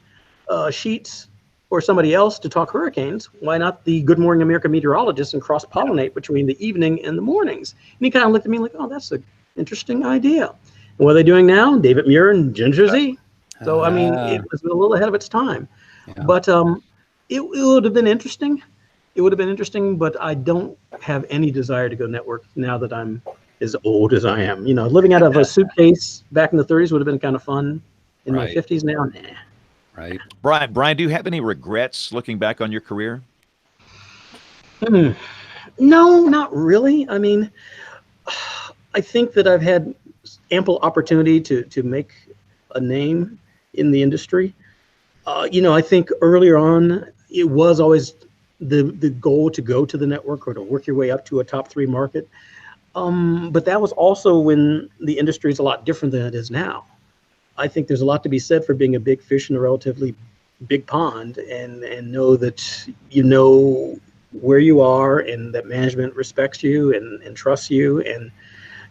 Speaker 5: Sheets or somebody else to talk hurricanes, why not the Good Morning America meteorologist and cross-pollinate between the evening and the mornings? And he kind of looked at me like, oh, that's an interesting idea. And what are they doing now? David Muir and Ginger Z. So, I mean, it was a little ahead of its time. Yeah. But it would have been interesting. It would have been interesting, but I don't have any desire to go network now that I'm as old as I am. Living out of a suitcase back in the 30s would have been kind of fun. In my 50s now, nah.
Speaker 6: Right.
Speaker 1: Brian, do you have any regrets looking back on your career?
Speaker 5: No, not really. I mean, I think that I've had ample opportunity to make a name in the industry. I think earlier on, it was always the goal to go to the network or to work your way up to a top 3 market. But that was also when the industry is a lot different than it is now. I think there's a lot to be said for being a big fish in a relatively big pond and know that you know where you are and that management respects you and trusts you and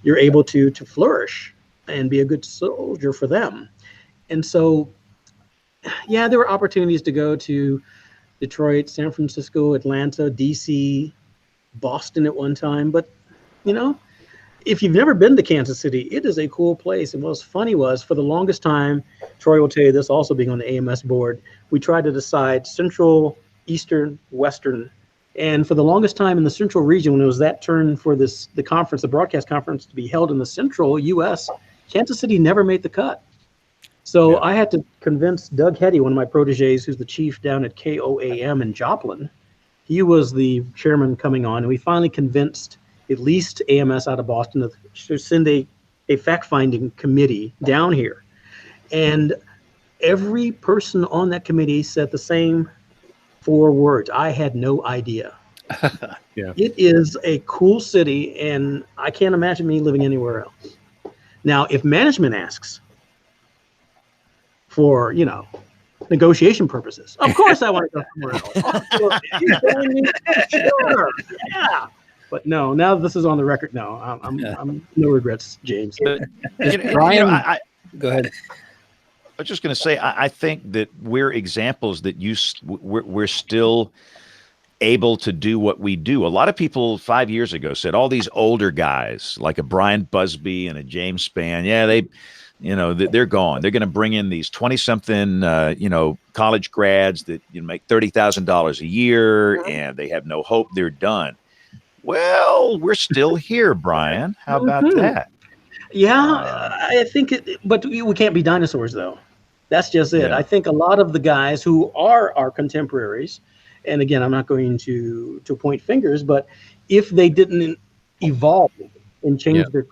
Speaker 5: you're able to flourish and be a good soldier for them. And so, yeah, there were opportunities to go to Detroit, San Francisco, Atlanta, DC, Boston at one time. But, if you've never been to Kansas City, it is a cool place. And what's funny was, for the longest time, Troy will tell you this, also being on the AMS board, we tried to decide Central, Eastern, Western. And for the longest time in the Central region, when it was that turn for the broadcast conference to be held in the Central U.S., Kansas City never made the cut. So I had to convince Doug Hetty, one of my proteges, who's the chief down at KOAM in Joplin. He was the chairman coming on, and we finally convinced at least AMS out of Boston to send a fact-finding committee down here. And every person on that committee said the same 4 words: I had no idea.
Speaker 3: Yeah.
Speaker 5: It is a cool city, and I can't imagine me living anywhere else. Now, if management asks for, negotiation purposes, of course I want to go somewhere else. You're telling me? Sure, yeah. But no, now this is on the record. No, I'm no regrets, James.
Speaker 1: But,
Speaker 6: Brian, go ahead.
Speaker 1: I was just going to say, I think that we're examples that we're still able to do what we do. A lot of people 5 years ago said all these older guys like a Brian Busby and a James Spann, they're gone. They're going to bring in these 20-something, college grads that make $30,000 a year, and they have no hope. They're done. Well, we're still here, Brian. How about that?
Speaker 5: Yeah, I think but we can't be dinosaurs, though. That's just it.
Speaker 1: Yeah.
Speaker 5: I think a lot of the guys who are our contemporaries, and again, I'm not going to point fingers, but if they didn't evolve and change their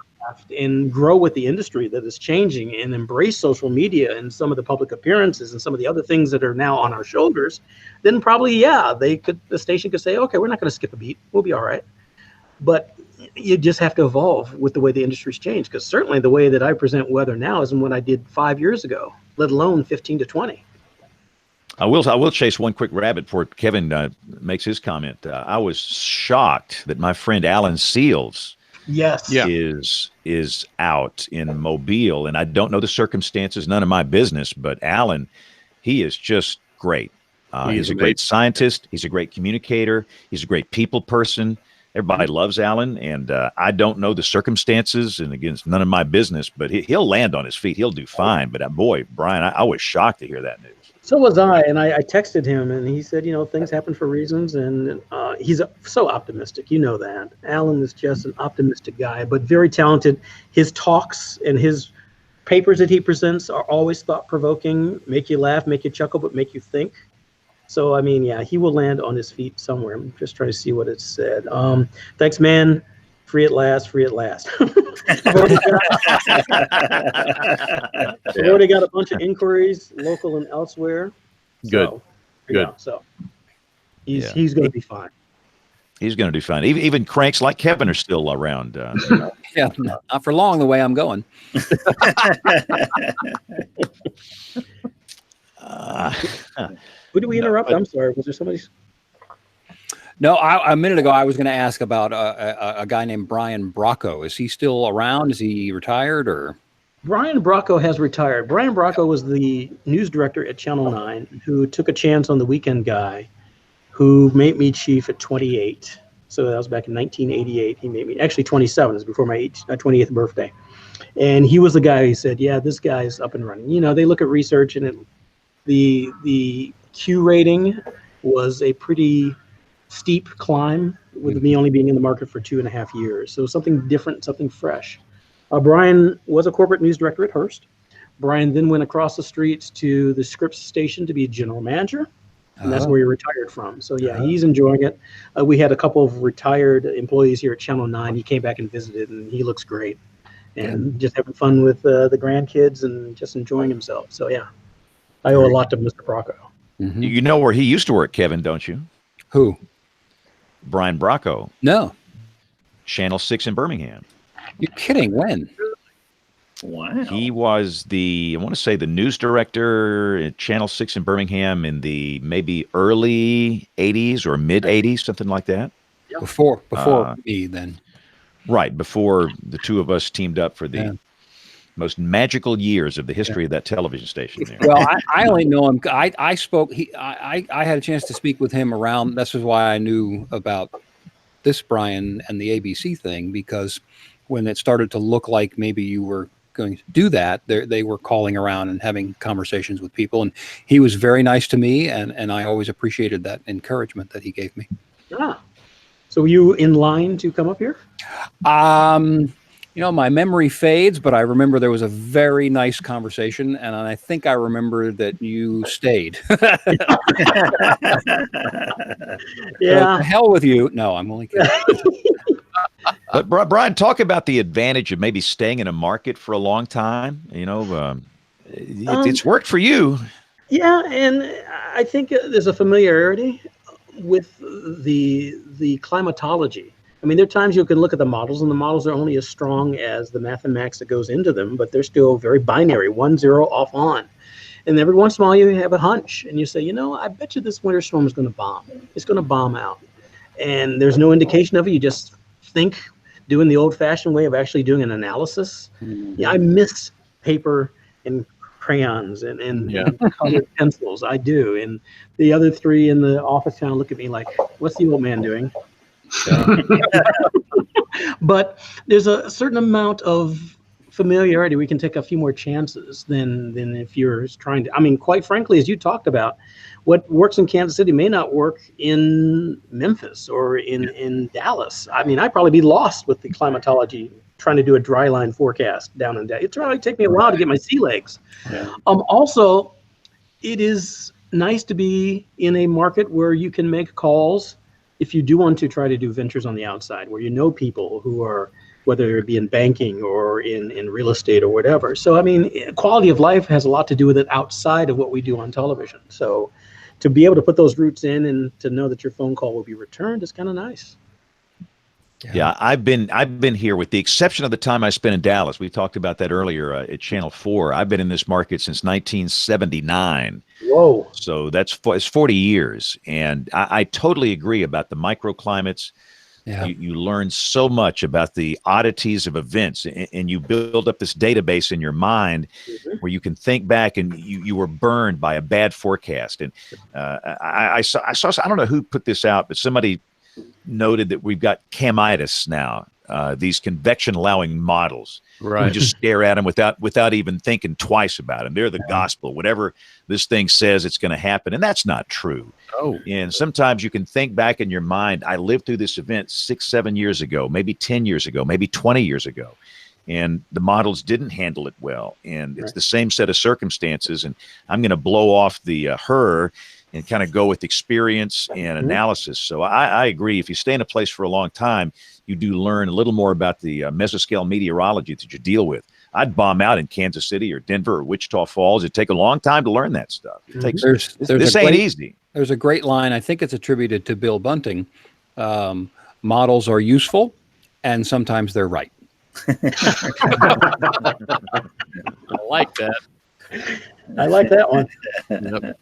Speaker 5: and grow with the industry that is changing and embrace social media and some of the public appearances and some of the other things that are now on our shoulders, then probably, yeah, the station could say, okay, we're not going to skip a beat. We'll be all right. But you just have to evolve with the way the industry's changed, because certainly the way that I present weather now isn't what I did 5 years ago, let alone 15 to 20.
Speaker 1: I will chase one quick rabbit before Kevin makes his comment. I was shocked that my friend Alan Seals is out in Mobile, and I don't know the circumstances, none of my business, but Alan, he is just great. He's a great scientist. He's a great communicator. He's a great people person. Everybody loves Alan, and I don't know the circumstances, and again, it's none of my business, but he'll land on his feet. He'll do fine. But boy, Brian, I was shocked to hear that news.
Speaker 5: So was I, and I texted him, and he said, things happen for reasons, and he's so optimistic. You know that. Alan is just an optimistic guy, but very talented. His talks and his papers that he presents are always thought-provoking, make you laugh, make you chuckle, but make you think. So, I mean, yeah, he will land on his feet somewhere. I'm just trying to see what it said. Thanks, man. Free at last, free at last. I've already got a bunch of inquiries, local and elsewhere.
Speaker 3: Good.
Speaker 5: So he's going to be fine.
Speaker 1: He's going to do fine. Even cranks like Kevin are still around.
Speaker 6: Yeah, not for long the way I'm going.
Speaker 5: Who did we interrupt? I'm sorry. Was there somebody?
Speaker 6: No, a minute ago I was going to ask about a guy named Brian Bracco. Is he still around? Is he retired or?
Speaker 5: Brian Bracco has retired. Brian Bracco was the news director at Channel 9 who took a chance on the weekend guy who made me chief at 28. So that was back in 1988. He made me, actually 27 is before my 28th birthday. And he was the guy who said, yeah, this guy's up and running. They look at research, and the Q rating was a pretty steep climb, with me only being in the market for 2.5 years. So something different, something fresh. Brian was a corporate news director at Hearst. Brian then went across the street to the Scripps station to be a general manager, and that's where he retired from. So yeah, he's enjoying it. We had a couple of retired employees here at Channel 9. He came back and visited, and he looks great, and just having fun with the grandkids and just enjoying himself. So yeah, I owe a lot to Mr. Bracco.
Speaker 6: Mm-hmm.
Speaker 1: You know where he used to work, Kevin, don't you?
Speaker 6: Who?
Speaker 1: Brian Bracco.
Speaker 6: No.
Speaker 1: Channel 6 in Birmingham.
Speaker 6: You're kidding. When?
Speaker 2: Wow.
Speaker 1: He was I want to say the news director at Channel 6 in Birmingham in the maybe early 80s or mid 80s, something like that.
Speaker 6: Before me then.
Speaker 1: Right, before the two of us teamed up for the most magical years of the history of that television station there.
Speaker 6: Well, I only know him. I spoke. I had a chance to speak with him around. This is why I knew about this Brian and the ABC thing, because when it started to look like maybe you were going to do that, they were calling around and having conversations with people, and he was very nice to me, and I always appreciated that encouragement that he gave me.
Speaker 5: Ah, so were you in line to come up here?
Speaker 6: My memory fades, but I remember there was a very nice conversation, and I think I remember that you stayed.
Speaker 5: Yeah.
Speaker 6: So, to hell with you. No, I'm only kidding.
Speaker 1: But Brian, talk about the advantage of maybe staying in a market for a long time. It's worked for you.
Speaker 5: Yeah, and I think there's a familiarity with the climatology. I mean, there are times you can look at the models, and the models are only as strong as the mathematics that goes into them, but they're still very binary, 1, 0, off, on. And every once in a while, you have a hunch, and you say, I bet you this winter storm is going to bomb. It's going to bomb out. And there's no indication of it. You just think, doing the old-fashioned way of actually doing an analysis. Yeah, I miss paper and crayons and colored pencils. I do. And the other three in the office kind of look at me like, what's the old man doing? But there's a certain amount of familiarity. We can take a few more chances than if you're trying to. I mean, quite frankly, as you talked about, what works in Kansas City may not work in Memphis or in Dallas. I mean, I'd probably be lost with the climatology trying to do a dry line forecast down in Dallas. It'd probably take me a while to get my sea legs. Yeah. Also, it is nice to be in a market where you can make calls if you do want to try to do ventures on the outside, where people who are whether it be in banking or in real estate or whatever. So, I mean, quality of life has a lot to do with it outside of what we do on television. So to be able to put those roots in and to know that your phone call will be returned is kind of nice.
Speaker 1: Yeah, I've been here with the exception of the time I spent in Dallas. We talked about that earlier at Channel 4. I've been in this market since 1979.
Speaker 5: Whoa.
Speaker 1: So it's 40 years. And I totally agree about the microclimates.
Speaker 6: Yeah.
Speaker 1: You learn so much about the oddities of events, and you build up this database in your mind where you can think back, and you were burned by a bad forecast. And I saw, I don't know who put this out, but somebody noted that we've got camitis now, these convection allowing models.
Speaker 3: Right.
Speaker 1: We just stare at them without even thinking twice about them. They're the gospel. Whatever this thing says, it's going to happen. And that's not true.
Speaker 3: Oh.
Speaker 1: And sometimes you can think back in your mind, I lived through this event 6-7 years ago, maybe 10 years ago, maybe 20 years ago. And the models didn't handle it well. And it's the same set of circumstances. And I'm going to blow off the her and kind of go with experience and analysis. So I agree. If you stay in a place for a long time, you do learn a little more about the mesoscale meteorology that you deal with. I'd bomb out in Kansas City or Denver or Wichita Falls. It'd take a long time to learn that stuff. It takes, this ain't easy.
Speaker 6: There's a great line. I think it's attributed to Bill Bunting. Models are useful, and sometimes they're right.
Speaker 3: I like that.
Speaker 5: I like that one.
Speaker 3: Yep.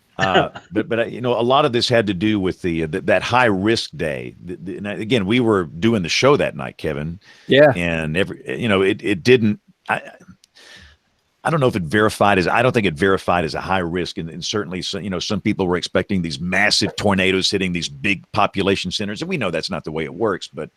Speaker 1: But you know, a lot of this had to do with that high risk day. And again, we were doing the show that night, Kevin.
Speaker 6: Yeah.
Speaker 1: And it didn't. I don't know if it verified as. I don't think it verified as a high risk. And certainly, some people were expecting these massive tornadoes hitting these big population centers, and we know that's not the way it works. But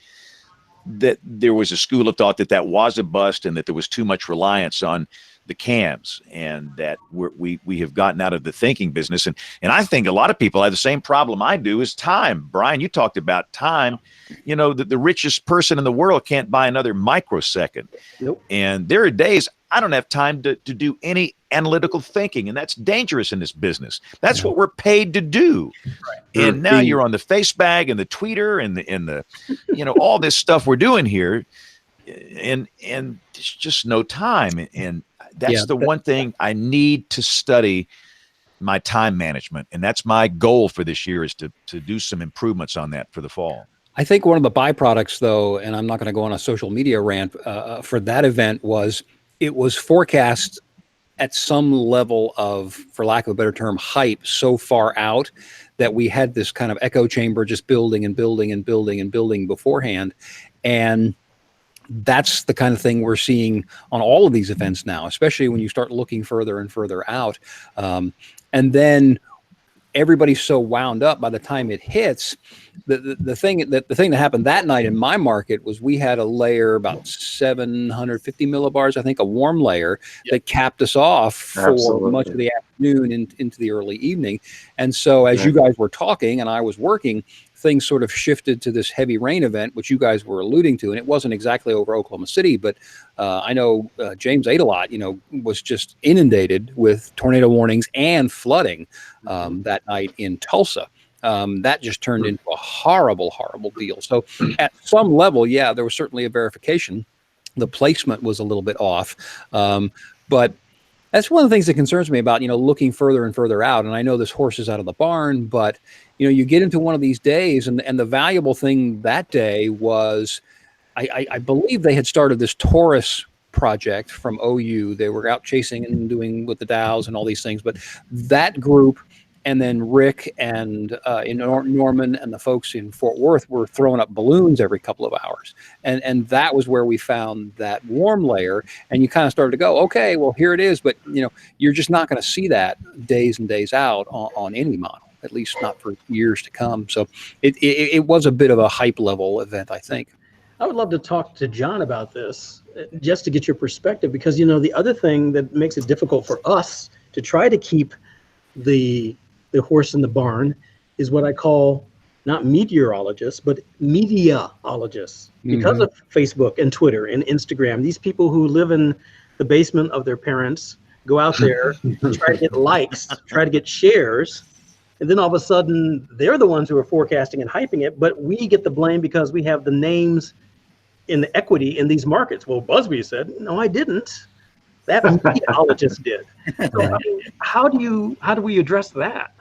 Speaker 1: that there was a school of thought that was a bust, and that there was too much reliance on the cams, and that we have gotten out of the thinking business. And I think a lot of people have the same problem I do, is time. Brian, you talked about time. The richest person in the world can't buy another microsecond.
Speaker 5: Nope.
Speaker 1: And there are days I don't have time to do any analytical thinking, and that's dangerous in this business. That's what we're paid to do. Right. And now you're on the face bag and the tweeter and the all this stuff we're doing here, and there's just no time. And that's the one thing I need to study, my time management. And that's my goal for this year, is to do some improvements on that for the fall.
Speaker 6: I think one of the byproducts, though, and I'm not going to go on a social media rant for that event, was it was forecast at some level of, for lack of a better term, hype so far out that we had this kind of echo chamber just building and building and building and building beforehand. And that's the kind of thing we're seeing on all of these events now, especially when you start looking further and further out. And then everybody's so wound up by the time it hits. The thing that happened that night in my market was we had a layer about 750 millibars, I think, a warm layer that capped us off for much of the afternoon into the early evening. And so as you guys were talking and I was working, things sort of shifted to this heavy rain event, which you guys were alluding to. And it wasn't exactly over Oklahoma City, but I know James Adelot, was just inundated with tornado warnings and flooding that night in Tulsa. That just turned into a horrible, horrible deal. So at some level, there was certainly a verification. The placement was a little bit off. But that's one of the things that concerns me about, looking further and further out. And I know this horse is out of the barn, but you get into one of these days, and the valuable thing that day was, I believe they had started this Taurus project from OU. They were out chasing and doing with the Dows and all these things, but that group, and then Rick and in Norman and the folks in Fort Worth were throwing up balloons every couple of hours. And that was where we found that warm layer. And you kind of started to go, okay, well, here it is. But, you're just not going to see that days and days out on any model, at least not for years to come. So it was a bit of a hype level event, I think.
Speaker 5: I would love to talk to John about this, just to get your perspective, because, the other thing that makes it difficult for us to try to keep the horse in the barn is what I call not meteorologists, but mediaologists, because of Facebook and Twitter and Instagram. These people who live in the basement of their parents go out there, try to get likes, try to get shares, and then all of a sudden they're the ones who are forecasting and hyping it, but we get the blame because we have the names in the equity in these markets. Well, Busby said, no, I didn't. That meteorologist did. So, I mean, how do we address that?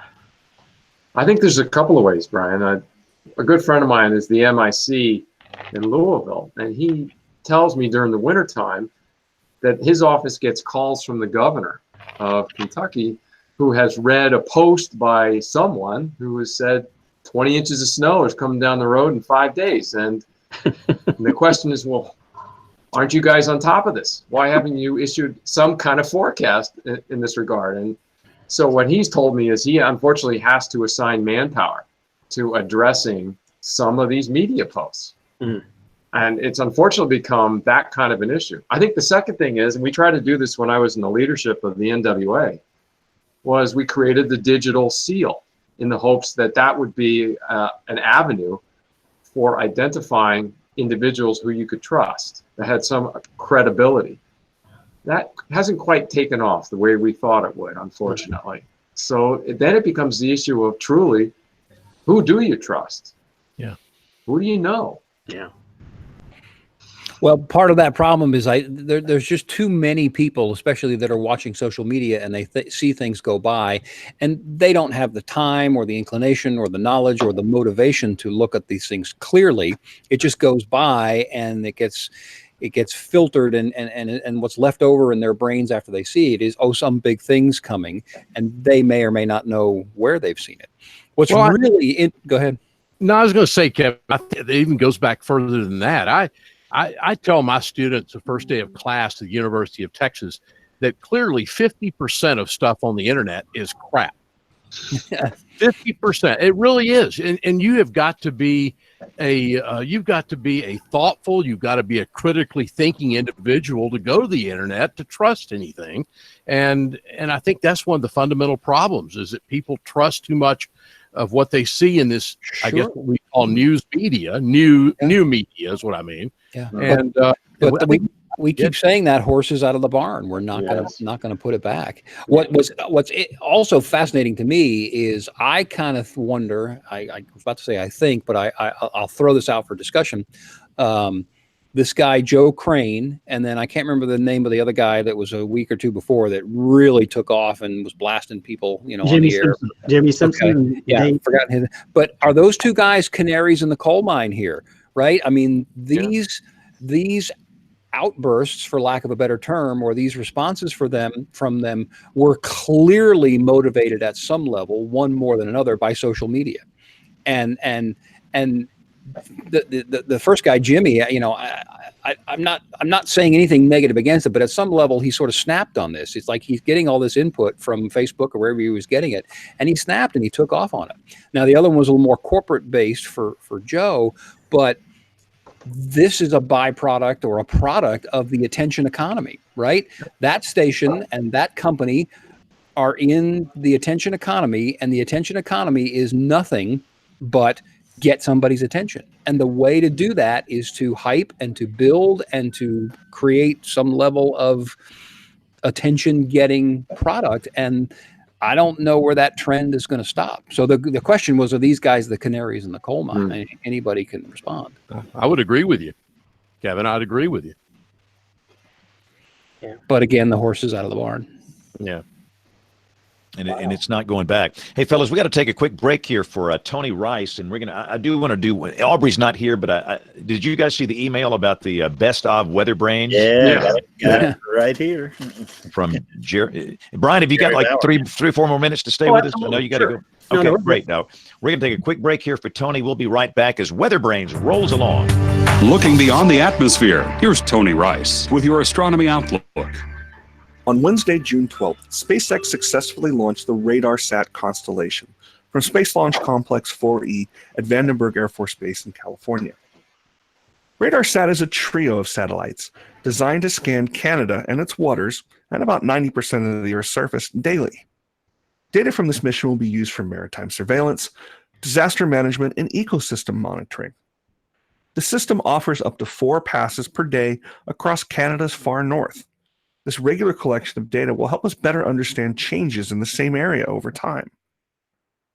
Speaker 4: I think there's a couple of ways, Brian. A good friend of mine is the MIC in Louisville, and he tells me during the wintertime that his office gets calls from the governor of Kentucky, who has read a post by someone who has said 20 inches of snow is coming down the road in 5 days. And the question is, well, aren't you guys on top of this? Why haven't you issued some kind of forecast in this regard? And so what he's told me is he unfortunately has to assign manpower to addressing some of these media posts. Mm. And it's unfortunately become that kind of an issue. I think the second thing is, and we tried to do this when I was in the leadership of the NWA, was we created the digital seal in the hopes that that would be an avenue for identifying individuals who you could trust, that had some credibility. That hasn't quite taken off the way we thought it would, unfortunately. So then it becomes the issue of truly, who do you trust?
Speaker 3: Yeah.
Speaker 4: Who do you know?
Speaker 5: Yeah.
Speaker 6: Well, part of that problem is there's just too many people, especially that are watching social media, and they see things go by, and they don't have the time or the inclination or the knowledge or the motivation to look at these things clearly. It just goes by, and it gets filtered, and what's left over in their brains after they see it is, oh, some big thing's coming, and they may or may not know where they've seen it. What's go ahead.
Speaker 3: No, I was going to say, Kevin, I think it even goes back further than that. I tell my students the first day of class at the University of Texas that clearly 50% of stuff on the internet is crap. 50%. It really is. And you have got to be you've got to be a thoughtful, you've got to be a critically thinking individual to go to the internet to trust anything. And I think that's one of the fundamental problems, is that people trust too much of what they see in this, sure. I guess what we call news media, new media is what I mean.
Speaker 6: Yeah.
Speaker 3: And
Speaker 6: but we keep saying that horse is out of the barn. We're not going to put it back. What's also fascinating to me is I kind of wonder. I was about to say I think, but I'll throw this out for discussion. This guy Joe Crane, and then I can't remember the name of the other guy that was a week or two before that really took off and was blasting people, on the air.
Speaker 5: Jimmy Simpson.
Speaker 6: Okay. Yeah, I've forgotten his. But are those two guys canaries in the coal mine here? Right? I mean, these outbursts, for lack of a better term, or these responses from them were clearly motivated at some level, one more than another, by social media, and the first guy, Jimmy, I'm not saying anything negative against it, but at some level he sort of snapped on this. It's like he's getting all this input from Facebook or wherever he was getting it, and he snapped and he took off on it. Now the other one was a little more corporate based for Joe, but this is a byproduct or a product of the attention economy, right? That station and that company are in the attention economy, and the attention economy is nothing but get somebody's attention. And the way to do that is to hype and to build and to create some level of attention getting product. And I don't know where that trend is going to stop. So the question was, are these guys the canaries in the coal mine? Anybody can respond.
Speaker 3: I would agree with you, Kevin. I'd agree with you.
Speaker 5: Yeah.
Speaker 6: But again, the horse is out of the barn.
Speaker 3: Yeah.
Speaker 1: And it's not going back. Hey, fellas, we got to take a quick break here for Tony Rice, and we're gonna. I do want to do. Aubrey's not here, but did you guys see the email about the best of WeatherBrains?
Speaker 2: Yeah, got it right here
Speaker 1: from Jerry. Brian, have you got like three or four more minutes to stay with us? I know you got to go. Okay, great. Now we're gonna take a quick break here for Tony. We'll be right back as WeatherBrains rolls along.
Speaker 7: Looking beyond the atmosphere, here's Tony Rice with your astronomy outlook.
Speaker 8: On Wednesday, June 12th, SpaceX successfully launched the RadarSat constellation from Space Launch Complex 4E at Vandenberg Air Force Base in California. RadarSat is a trio of satellites designed to scan Canada and its waters and about 90% of the Earth's surface daily. Data from this mission will be used for maritime surveillance, disaster management, and ecosystem monitoring. The system offers up to 4 passes per day across Canada's far north. This regular collection of data will help us better understand changes in the same area over time.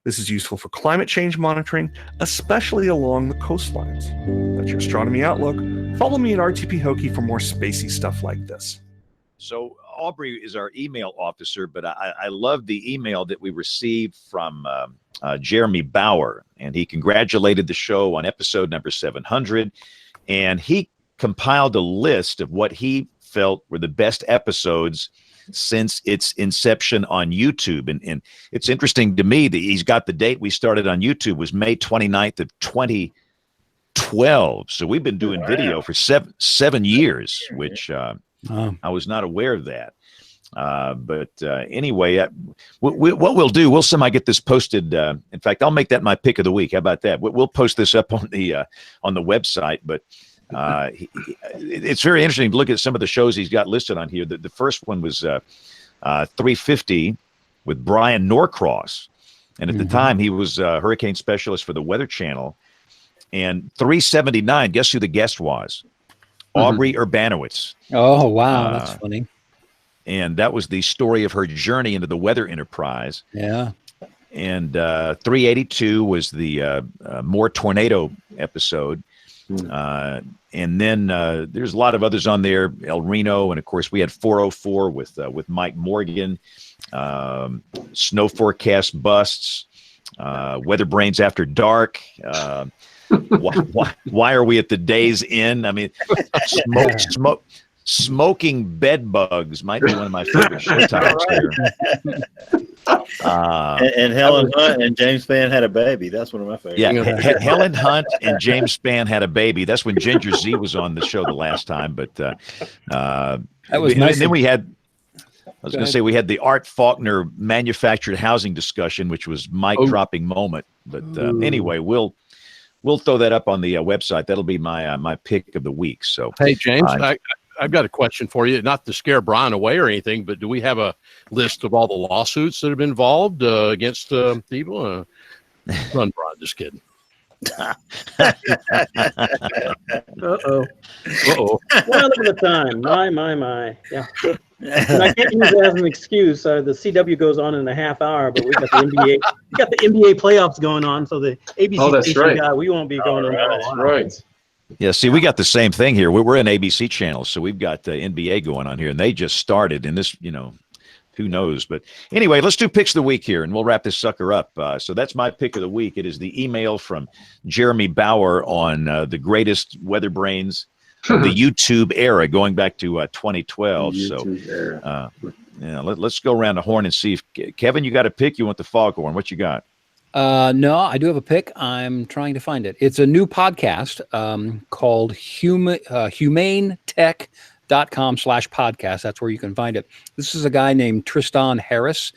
Speaker 8: This is useful for climate change monitoring, especially along the coastlines. That's your Astronomy Outlook. Follow me at RTP Hokie for more spacey stuff like this.
Speaker 1: So Aubrey is our email officer, but I love the email that we received from Jeremy Bauer, and he congratulated the show on episode number 700, and he compiled a list of what he felt were the best episodes since its inception on YouTube. And it's interesting to me that he's got the date we started on YouTube was May 29th of 2012. So we've been doing video for seven years, which I was not aware of that. But anyway, what we'll do, we'll somehow get this posted. In fact, I'll make that my pick of the week. How about that? We'll post this up on the website. But it's very interesting to look at some of the shows he's got listed on here. The first one was 350 with Brian Norcross. And at the time, he was a hurricane specialist for the Weather Channel. And 379, guess who the guest was? Aubrey Urbanowitz.
Speaker 6: Oh, wow. That's funny.
Speaker 1: And that was the story of her journey into the weather enterprise.
Speaker 6: Yeah.
Speaker 1: And 382 was the more tornado episode. And then there's a lot of others on there, El Reno, and of course we had 404 with Mike Morgan, snow forecast busts, WeatherBrains After Dark. Why are we at the day's end? I mean, smoking bed bugs might be one of my favorite show titles here.
Speaker 2: And Helen Hunt and James Spann had a baby. That's one of my favorites.
Speaker 1: Yeah, Helen Hunt and James Spann had a baby. That's when Ginger Z was on the show the last time. But that
Speaker 6: was nice.
Speaker 1: And then we had, I was going to say, we had the Art Faulkner manufactured housing discussion, which was mic dropping moment. But anyway, we'll throw that up on the website. That'll be my pick of the week. So
Speaker 3: hey, James, I've got a question for you, not to scare Brian away or anything, but do we have a list of all the lawsuits that have been involved against people? Run, Brian, just kidding.
Speaker 5: Uh-oh. Well, look at the time. My. Yeah. And I can't use it as an excuse. The CW goes on in a half hour, but we got the NBA. We got the NBA playoffs going on, so the ABC station guy, we won't be going on.
Speaker 4: That's right.
Speaker 1: Yeah, see, we got the same thing here. We're an ABC channel, so we've got the NBA going on here, and they just started. And this, who knows? But anyway, let's do picks of the week here, and we'll wrap this sucker up. So that's my pick of the week. It is the email from Jeremy Bauer on the greatest weather brains of the YouTube era, going back to 2012. Let's go around the horn and see if Kevin, you got a pick. You want the foghorn? What you got?
Speaker 6: No, I do have a pick. I'm trying to find it. It's a new podcast called humanetech.com/podcast. That's where you can find it. This is a guy named Tristan Harris.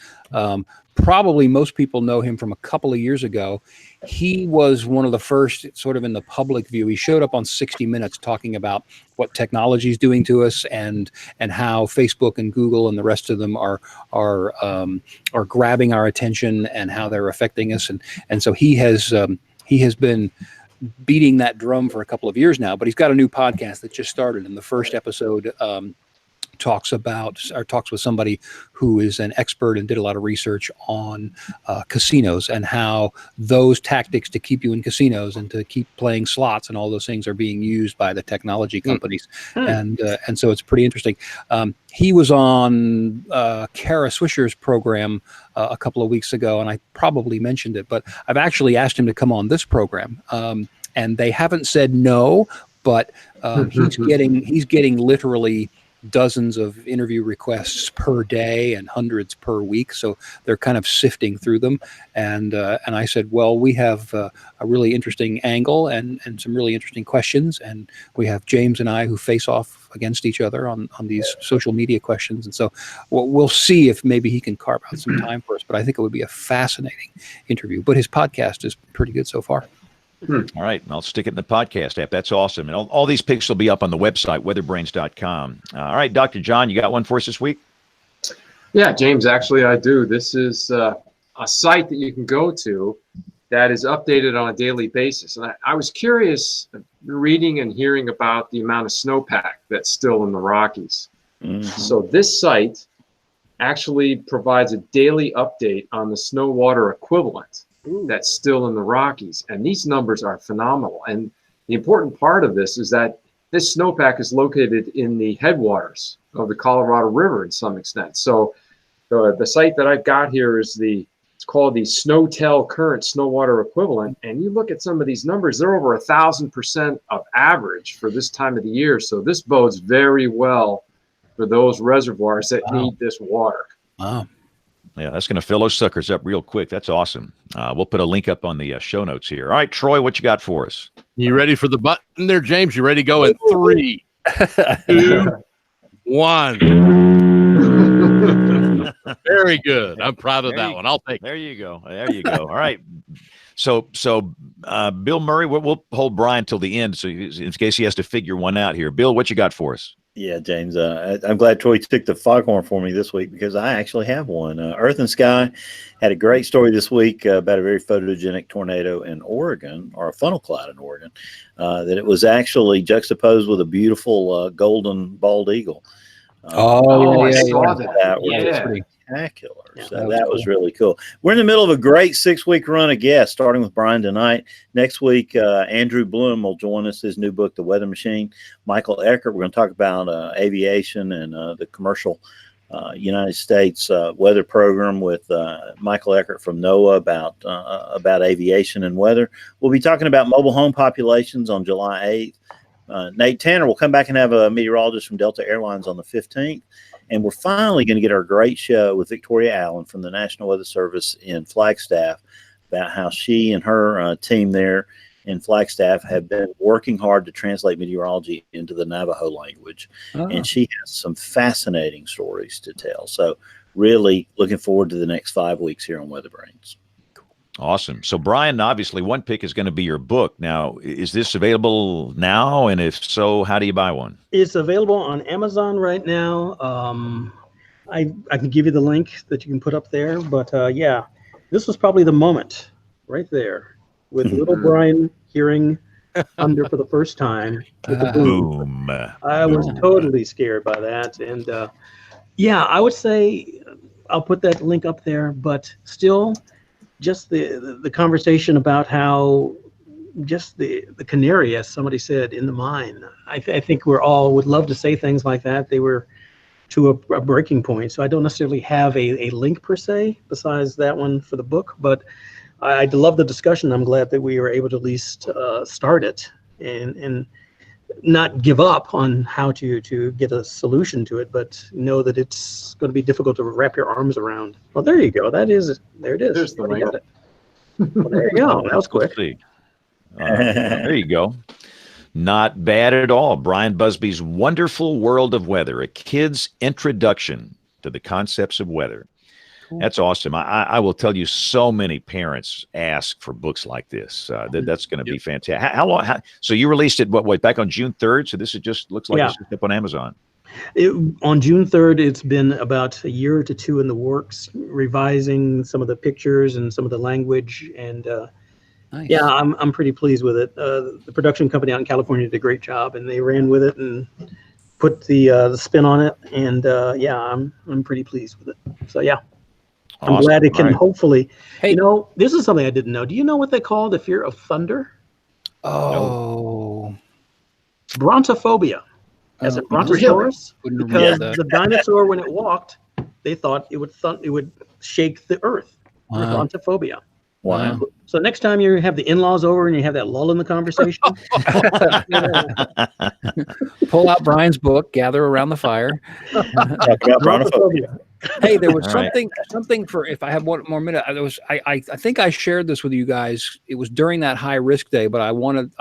Speaker 6: Probably most people know him from a couple of years ago. He was one of the first sort of in the public view. He showed up on 60 Minutes talking about what technology is doing to us and how Facebook and Google and the rest of them are grabbing our attention and how they're affecting us. And so he has been beating that drum for a couple of years now, but he's got a new podcast that just started. And the first episode talks with somebody who is an expert and did a lot of research on casinos and how those tactics to keep you in casinos and to keep playing slots and all those things are being used by the technology companies. And so it's pretty interesting. He was on Kara Swisher's program a couple of weeks ago, and I probably mentioned it, but I've actually asked him to come on this program, and they haven't said no, but he's getting literally dozens of interview requests per day and hundreds per week. So they're kind of sifting through them. And I said, well, we have a really interesting angle and some really interesting questions. And we have James and I who face off against each other on these social media questions. And so we'll see if maybe he can carve out some time for us. But I think it would be a fascinating interview. But his podcast is pretty good so far.
Speaker 1: All right. I'll stick it in the podcast app. That's awesome. And all these picks will be up on the website, weatherbrains.com. All right, Dr. John, you got one for us this week?
Speaker 4: Yeah, James, actually, I do. This is a site that you can go to that is updated on a daily basis. And I was curious reading and hearing about the amount of snowpack that's still in the Rockies. So this site actually provides a daily update on the snow water equivalent that's still in the Rockies. And these numbers are phenomenal. And the important part of this is that this snowpack is located in the headwaters of the Colorado River in some extent. So the site that I've got here is it's called the Snowtel Current Snow Water Equivalent. And you look at some of these numbers, they're over 1,000% of average for this time of the year. So this bodes very well for those reservoirs that need this water.
Speaker 6: Wow.
Speaker 1: Yeah, that's going to fill those suckers up real quick. That's awesome. We'll put a link up on the show notes here. All right, Troy, what you got for us?
Speaker 3: You ready for the button there, James? You ready to go in 3, 2, 1. Very good. I'm proud of that one. I'll take it.
Speaker 1: There you go. There you go. All right. So Bill Murray, we'll hold Brian till the end, so in case he has to figure one out here. Bill, what you got for us?
Speaker 2: Yeah, James, I'm glad Troy took the foghorn for me this week because I actually have one. Earth and Sky had a great story this week about a very photogenic tornado in Oregon, or a funnel cloud in Oregon, that it was actually juxtaposed with a beautiful golden bald eagle.
Speaker 4: I saw that.
Speaker 2: That was
Speaker 6: pretty
Speaker 2: spectacular. So that was really cool. We're in the middle of a great 6-week run of guests, starting with Brian tonight. Next week, Andrew Bloom will join us, his new book, The Weather Machine. Michael Eckert, we're going to talk about aviation and the commercial United States weather program with Michael Eckert from NOAA about aviation and weather. We'll be talking about mobile home populations on July 8th. Nate Tanner will come back and have a meteorologist from Delta Airlines on the 15th. And we're finally going to get our great show with Victoria Allen from the National Weather Service in Flagstaff about how she and her team there in Flagstaff have been working hard to translate meteorology into the Navajo language. And she has some fascinating stories to tell. So really looking forward to the next 5 weeks here on WeatherBrains.
Speaker 1: Awesome. So, Brian, obviously one pick is going to be your book. Now, is this available now? And if so, how do you buy one?
Speaker 5: It's available on Amazon right now. I can give you the link that you can put up there. But yeah, this was probably the moment right there with little Brian hearing thunder for the first time with the boom. I was totally scared by that. And yeah, I would say I'll put that link up there, but still just the conversation about how just the canary, as somebody said, in the mine. I think we're all would love to say things like that. They were to a breaking point. So I don't necessarily have a link per se besides that one for the book, but I love the discussion. I'm glad that we were able to at least start it and not give up on how to get a solution to it, but know that it's going to be difficult to wrap your arms around. Well, there you go. There it is.
Speaker 4: There's the link.
Speaker 5: Well, there you go. That was quick.
Speaker 1: There you go. Not bad at all. Brian Busby's Wonderful World of Weather, a kid's introduction to the concepts of weather. Cool. That's awesome. I will tell you, so many parents ask for books like this. That's going to be fantastic. How long? So you released it back on June 3rd? So this is just looks like it's just up on Amazon.
Speaker 5: On June 3rd, it's been about a year to 2 in the works, revising some of the pictures and some of the language. And nice. Yeah, I'm pretty pleased with it. The production company out in California did a great job, and they ran with it and put the spin on it. And yeah, I'm pretty pleased with it. So yeah.
Speaker 1: Awesome.
Speaker 5: I'm glad it can hopefully. Hey, this is something I didn't know. Do you know what they call the fear of thunder?
Speaker 6: Oh,
Speaker 5: brontophobia. As a brontosaurus, because the dinosaur, when it walked, they thought it would shake the earth. Brontophobia.
Speaker 2: Wow.
Speaker 5: So next time you have the in-laws over and you have that lull in the conversation,
Speaker 6: pull out Brian's book, gather around the fire.
Speaker 2: Talk about brontophobia.
Speaker 6: Hey, there was something for, if I have one more minute, I think I shared this with you guys. It was during that high risk day, but I wanted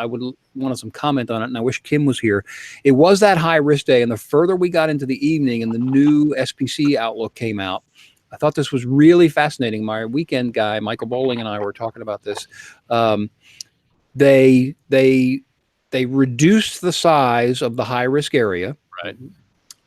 Speaker 6: some comment on it, and I wish Kim was here. It was that high risk day, and the further we got into the evening and the new SPC outlook came out, I thought this was really fascinating. My weekend guy, Michael Bowling, and I were talking about this. They reduced the size of the high risk area,
Speaker 3: right?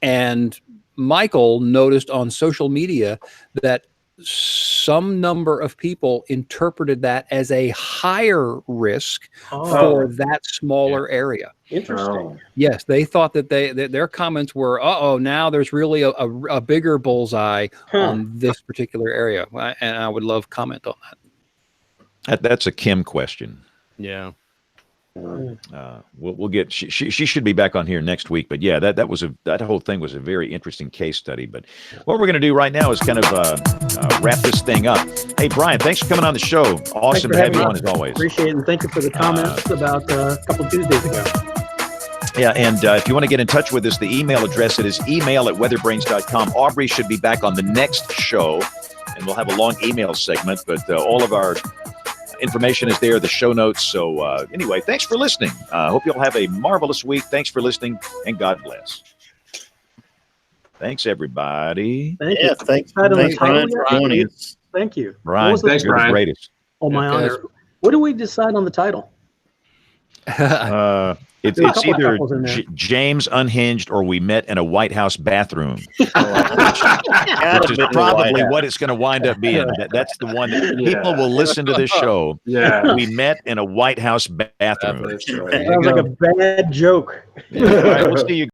Speaker 6: And Michael noticed on social media that some number of people interpreted that as a higher risk for that smaller area.
Speaker 5: Interesting.
Speaker 6: Yes, they thought that their comments were, now there's really a bigger bullseye on this particular area. And I would love comment on that.
Speaker 1: That's a Kim question.
Speaker 3: Yeah.
Speaker 1: We'll get. She should be back on here next week. But yeah, that whole thing was a very interesting case study. But what we're going to do right now is kind of wrap this thing up. Hey, Brian, thanks for coming on the show. Awesome to have you on as always.
Speaker 5: Appreciate it, and thank you for the comments about a couple Tuesdays ago.
Speaker 1: Yeah, and if you want to get in touch with us, the email address, it is email@weatherbrains.com. Aubrey should be back on the next show, and we'll have a long email segment, but all of our information is there, the show notes. So anyway, thanks for listening. I hope you'll have a marvelous week. Thanks for listening, and God bless. Thanks, everybody.
Speaker 2: Thanks, Brian, for joining us.
Speaker 5: Thank you.
Speaker 1: Brian,
Speaker 4: thanks,
Speaker 1: you're the
Speaker 4: Brian.
Speaker 1: greatest.
Speaker 5: Oh, my honor. What do we decide on the title?
Speaker 1: It's either James Unhinged or We Met in a White House Bathroom, which is probably what it's going to wind up being. That's the one that people will listen to this show.
Speaker 4: Yeah.
Speaker 1: We met in a White House bathroom.
Speaker 4: That's right.
Speaker 5: Sounds like a bad joke.
Speaker 1: All right, we'll see you